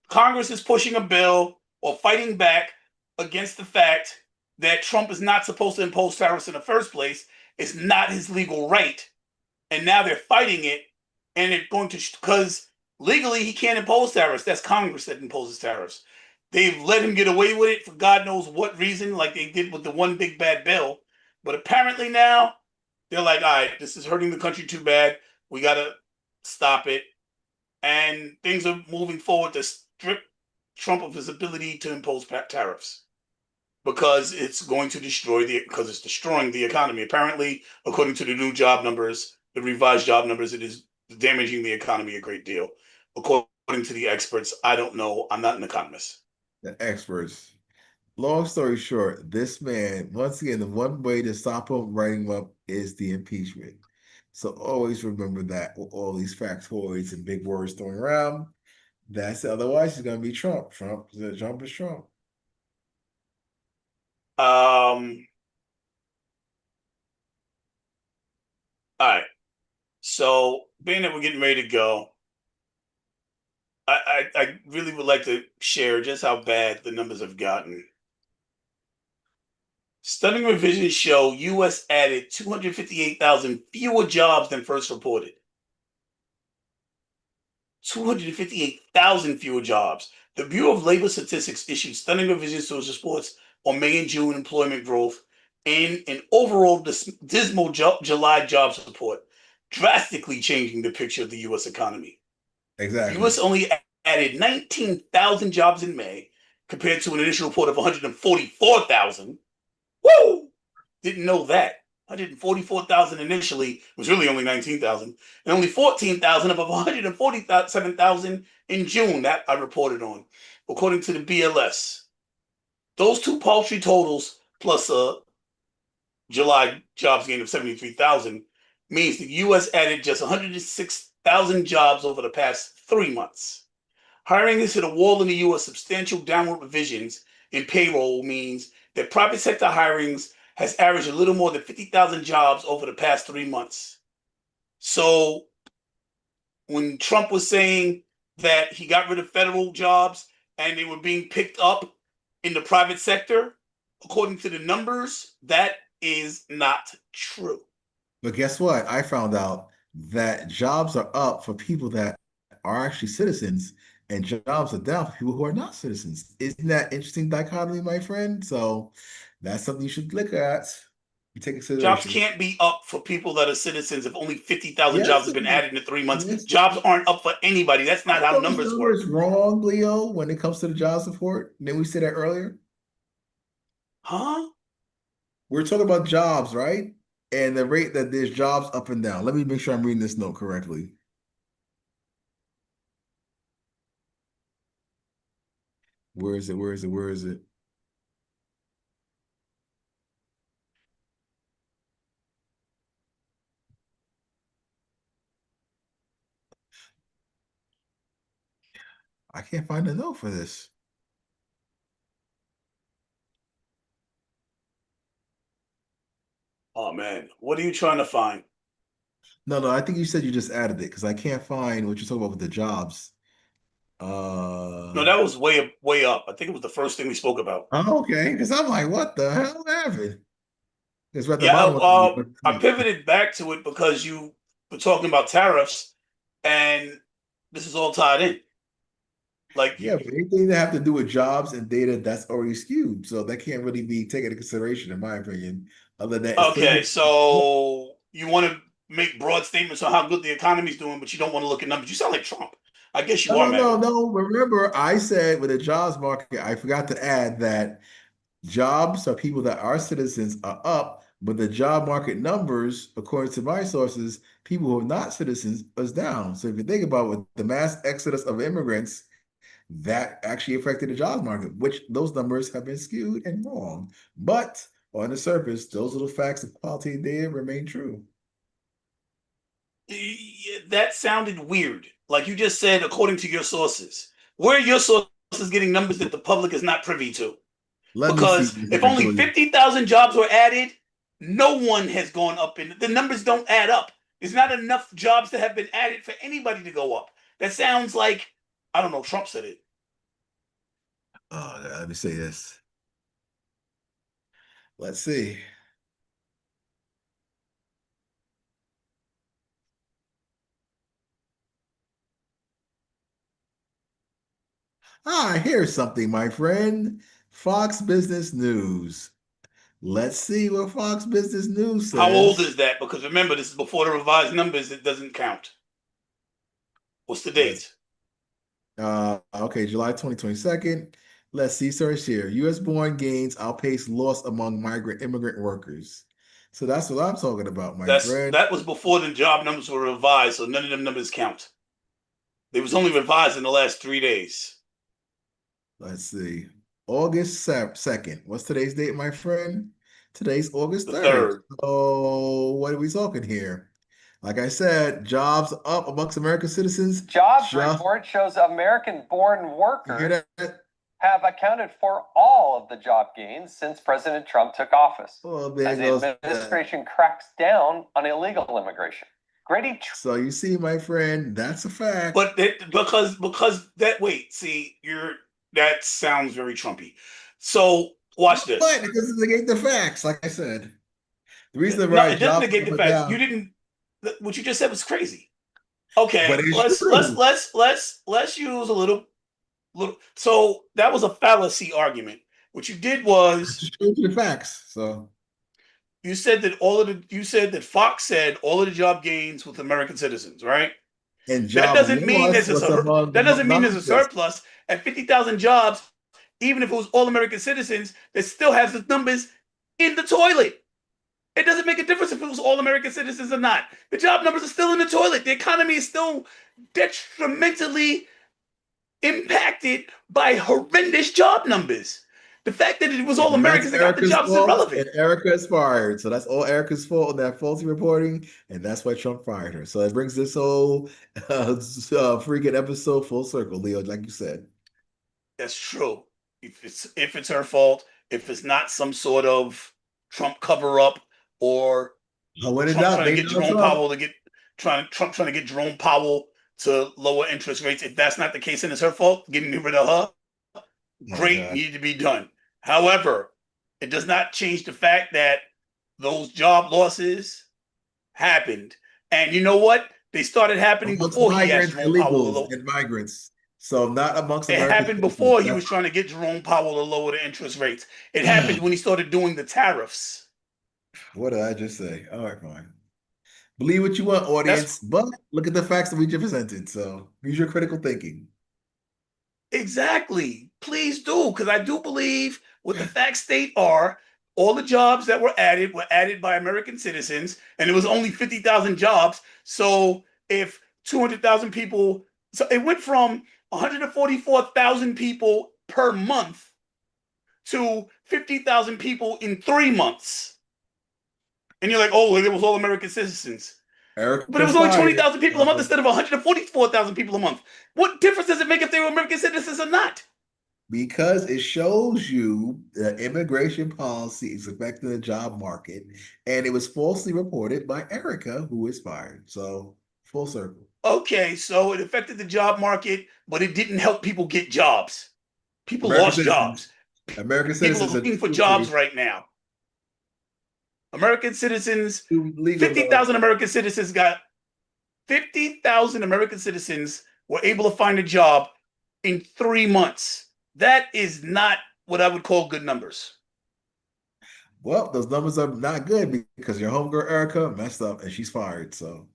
Congress is pushing a bill or fighting back against the fact that Trump is not supposed to impose tariffs in the first place. It's not his legal right. And now they're fighting it, and they're going to, because legally he can't impose tariffs. That's Congress that imposes tariffs. They've let him get away with it for God knows what reason, like they did with the one big bad bill. But apparently now they're like, all right, this is hurting the country too bad. We got to stop it. And things are moving forward to strip Trump of his ability to impose tariffs because it's going to because it's destroying the economy. Apparently, according to the new job numbers, the revised job numbers, it is damaging the economy a great deal. According to the experts, I don't know. I'm not an economist. The experts. Long story short, this man, once again, the one way to stop him writing him up is the impeachment. So always remember that with all these factoids and big words thrown around. That's otherwise it's going to be Trump. Trump is Trump. Um. All right. So, being that we're getting ready to go, I really would like to share just how bad the numbers have gotten. Stunning revisions show U.S. added 258,000 fewer jobs than first reported. 258,000 fewer jobs. The Bureau of Labor Statistics issued stunning revisions to its reports on May and June employment growth and an overall dismal July jobs report, drastically changing the picture of the U.S. economy. The Exactly. U.S. only added 19,000 jobs in May compared to an initial report of 144,000. Woo! Didn't know that. 144,000 initially was really only 19,000, and only 14,000 of 147,000 in June that I reported on, according to the BLS. Those two paltry totals plus a July jobs gain of 73,000 means the U.S. added just 106,000 jobs over the past 3 months. Hiring has hit a wall in the U.S. Substantial downward revisions in payroll means that private sector hirings has averaged a little more than 50,000 jobs over the past 3 months. So when Trump was saying that he got rid of federal jobs and they were being picked up in the private sector, according to the numbers, that is not true. But guess what? I found out that jobs are up for people that are actually citizens, and jobs are down for people who are not citizens. Isn't that interesting dichotomy, my friend? So that's something you should look at. You take Jobs consideration. can't be up for people that are citizens if only 50,000 jobs Yes, have been added in 3 months. yes. Jobs aren't up for anybody. That's not Aren't how those numbers work. numbers wrong, Leo, when it comes to the job support? Didn't we say that earlier? Huh? We're talking about jobs, right? And the rate that there's jobs up and down. Let me make sure I'm reading this note correctly. Where is it? Where is it? Where is it? I can't find a note for this. Oh man, what are you trying to find? No, no, I think you said you just added it because I can't find what you're talking about with the jobs. No, Uh, that was way up. I think it was the first thing we spoke about. oh, okay. Because I'm like, what the hell happened? It's right at the Yeah, bottom of I the. pivoted back to it because you were talking about tariffs, and this is all tied in. Like, Yeah, but anything that have to do with jobs and data, that's already skewed. So that can't really be taken into consideration, in my opinion. Other than it's still okay, so you want to make broad statements on how good the economy's doing, but you don't want to look at numbers. You sound like Trump. I guess no, you are no, no, MAGA. no. Remember, I said with the jobs market, I forgot to add that jobs for people that are citizens are up, but the job market numbers, according to my sources, people who are not citizens is down. So if you think about with the mass exodus of immigrants, that actually affected the job market, which those numbers have been skewed and wrong. But on the surface, those little facts of quality data remain true. That sounded weird. Like you just said, according to your sources. Where are your sources getting numbers that the public is not privy to? Let me see Because if if I can only tell you. 50,000 jobs were added, no one has gone up in the numbers don't add up. There's not enough jobs that have been added for anybody to go up. That sounds like, I don't know, Trump said it. Oh, let me say this. Let's see. Here's something, my friend. Fox Business News. Let's see what Fox Business News How old says. is that? Because remember, this is before the revised numbers. It doesn't count. What's the Let's date? Okay, July 2022. Let's see, search here. US born gains outpace loss among migrant immigrant workers. So that's what I'm talking about, my friend. That was before the job numbers were revised, so none of them numbers count. They was only revised in the last 3 days. Let's see. August 2nd. What's today's date, my friend? Today's August The 3rd. third. So what are we talking here? Like I said, jobs up amongst American citizens. Jobs Just report shows American-born you hear workers that? have accounted for all of the job gains since President Trump took office, Oh, there as the goes that. administration cracks down on illegal immigration. Grady, So you see, my friend, that's a fact. But because that wait, see, that sounds very Trumpy. So watch But this. it doesn't negate the facts, like I said. The reason No, why it doesn't jobs negate are the up and facts. You down, didn't. What you just said was crazy. but Okay, it's let's true. let's let's let's use a little. So that was a fallacy argument. What you did was It's true to the facts. So you said that Fox said all of the job gains with American citizens, right? and That job doesn't mean loss was among that doesn't mean there's a non-citizens. surplus at 50,000 jobs. Even if it was all American citizens, that still has the numbers in the toilet. It doesn't make a difference if it was all American citizens or not. The job numbers are still in the toilet. The economy is still detrimentally impacted by horrendous job numbers. The fact that it was all And that's Americans that got the Erica's jobs is fault, irrelevant. and Erica is fired. So that's all Erica's fault on that faulty reporting, and that's why Trump fired her. So it brings this whole freaking episode full circle, Leo, like you said. That's true. If it's her fault, if it's not some sort of Trump cover up or When in Trump doubt, trying to blame get Donald Jerome Trump. Powell to get Trump trying to get Jerome Powell to lower interest rates. If that's not the case and it's her fault, getting rid of her, Oh great, God. needed to be done. However, it does not change the fact that those job losses happened. And you know what? They started happening Amongst before he asked migrants, Jerome Powell to illegals, lower. and migrants. So not amongst It American happened citizens. before he That's was trying to get Jerome Powell to lower the interest rates. It happened when he started doing the tariffs. what did I just say? All right, fine. Believe what you want, That's audience, but look at the facts that we just presented. So use your critical thinking. exactly. Please do, because I do believe what the facts state are all the jobs that were added by American citizens, and it was only 50,000 jobs. So if 200,000 people, so it went from 144,000 people per month to 50,000 people in 3 months. And you're like, oh, well, it was all American citizens. But it Erica's was only fired. 20,000 people a month instead of 144,000 people a month. What difference does it make if they were American citizens or not? Because it shows you that immigration policy is affecting the job market, and it was falsely reported by Erica, who is fired. So full circle. Okay, so it affected the job market, but it didn't help people get jobs. People American lost citizens. jobs. American People are citizens are looking for too jobs free, right now. American citizens, too legal though. 50,000 American citizens got 50,000 American citizens were able to find a job in 3 months. That is not what I would call good numbers. Well, those numbers are not good because your homegirl Erica messed up and she's fired. So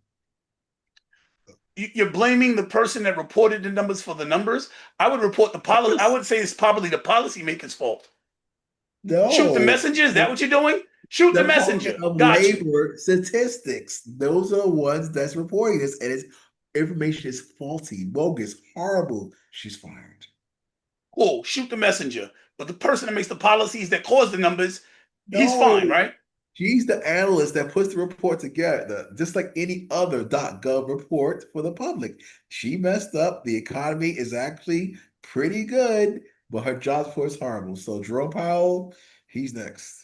You're blaming the person that reported the numbers for the numbers. I would report the policy. I would say it's probably the policymaker's fault. Shoot the no, messenger. Is that what you're doing? Shoot the Department messenger. of Got you. Labor statistics. Those are the ones that's reporting this, and its information is faulty, bogus, horrible. She's fired. Cool. Shoot the messenger. But the person that makes the policies that cause the numbers, he's fine, No, right? she's the analyst that puts the report together, just like any other .gov report for the public. She messed up. The economy is actually pretty good, but her job report is horrible. So Jerome Powell, he's next.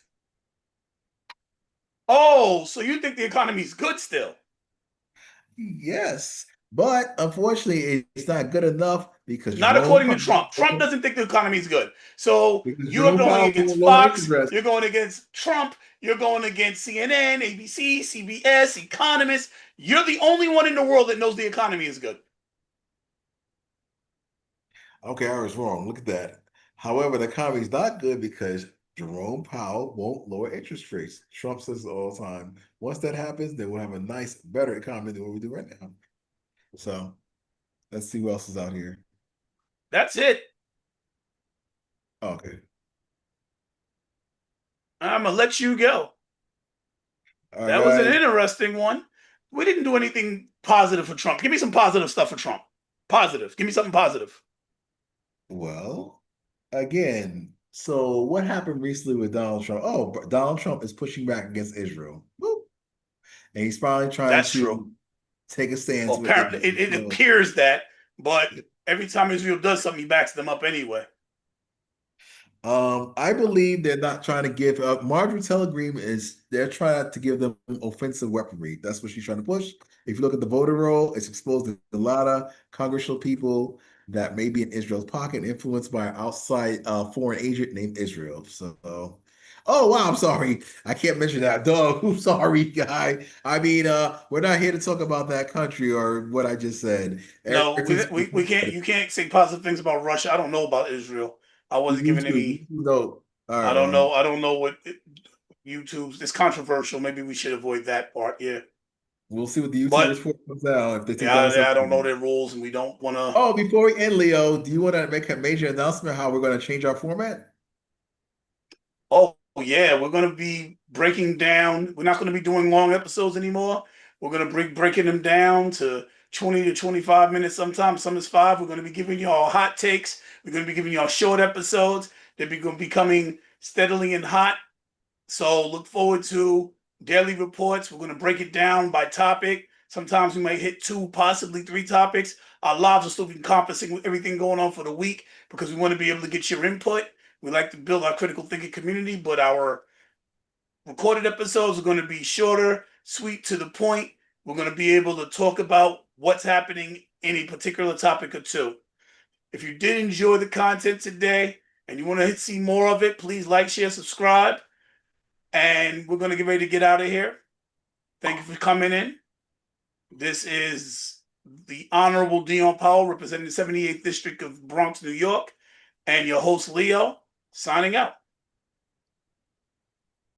Oh, so you think the economy's good still? Yes, but unfortunately, it's not good enough because Not Jerome according to Trump. Trump Powell, doesn't think the economy is good. So because you're Jerome going Powell against won't lower interest Fox, rates. you're going against Trump, you're going against CNN, ABC, CBS, economists. You're the only one in the world that knows the economy is good. Okay, I was wrong. Look at that. However, the economy is not good because Jerome Powell won't lower interest rates. Trump says it all the time. Once that happens, then we'll have a nice, better economy than what we do right now. So let's see who else is out here. That's it. Okay. I'm gonna let you go. All right, That was an guys. interesting one. We didn't do anything positive for Trump. Give me some positive stuff for Trump. Positive. Give me something positive. Well, again, so what happened recently with Donald Trump? Oh, but Donald Trump is pushing back against Israel. Woo. And he's finally trying That's true. to take a stance Well, with apparently, Israel. it appears that, but every time Israel does something, he backs them up anyway. I believe they're not trying to give up. Marjorie Taylor Greene is they're trying to give them offensive weaponry. That's what she's trying to push. If you look at the voter roll, it's exposed a lot of congressional people that may be in Israel's pocket, influenced by an outside foreign agent named Israel. So, oh wow, I'm sorry, I can't mention that. Dog, I'm sorry, guy. I mean, we're not here to talk about that country or what I just said. No, Everything's we can't. You can't say positive things about Russia. I don't know about Israel. I wasn't given any. No. All I right, don't well. know. I don't know what YouTube's. It's controversial. Maybe we should avoid that part. Yeah, We'll see what the YouTube but report comes out if they take yeah, down the I don't know subsidy. their rules, and we don't want to. Oh, before we end, Leo, do you want to make a major announcement how we're going to change our format? Oh yeah, we're gonna be breaking down. We're not gonna be doing long episodes anymore. We're gonna be breaking them down to 20 to 25 minutes. Sometimes some is 5. We're gonna be giving y'all hot takes. We're gonna be giving y'all short episodes. They're gonna be coming steadily and hot. So look forward to daily reports. We're going to break it down by topic. Sometimes we might hit 2, possibly 3 topics. Our lives are still encompassing with everything going on for the week because we want to be able to get your input. We like to build our critical thinking community, but our recorded episodes are going to be shorter, sweet, to the point. We're going to be able to talk about what's happening in a particular topic or two. If you did enjoy the content today and you want to see more of it, please like, share, subscribe. And we're going to get ready to get out of here. Thank you for coming in. This is the Honorable Dion Powell, representing the 78th District of Bronx, New York, and your host, Leo, signing out.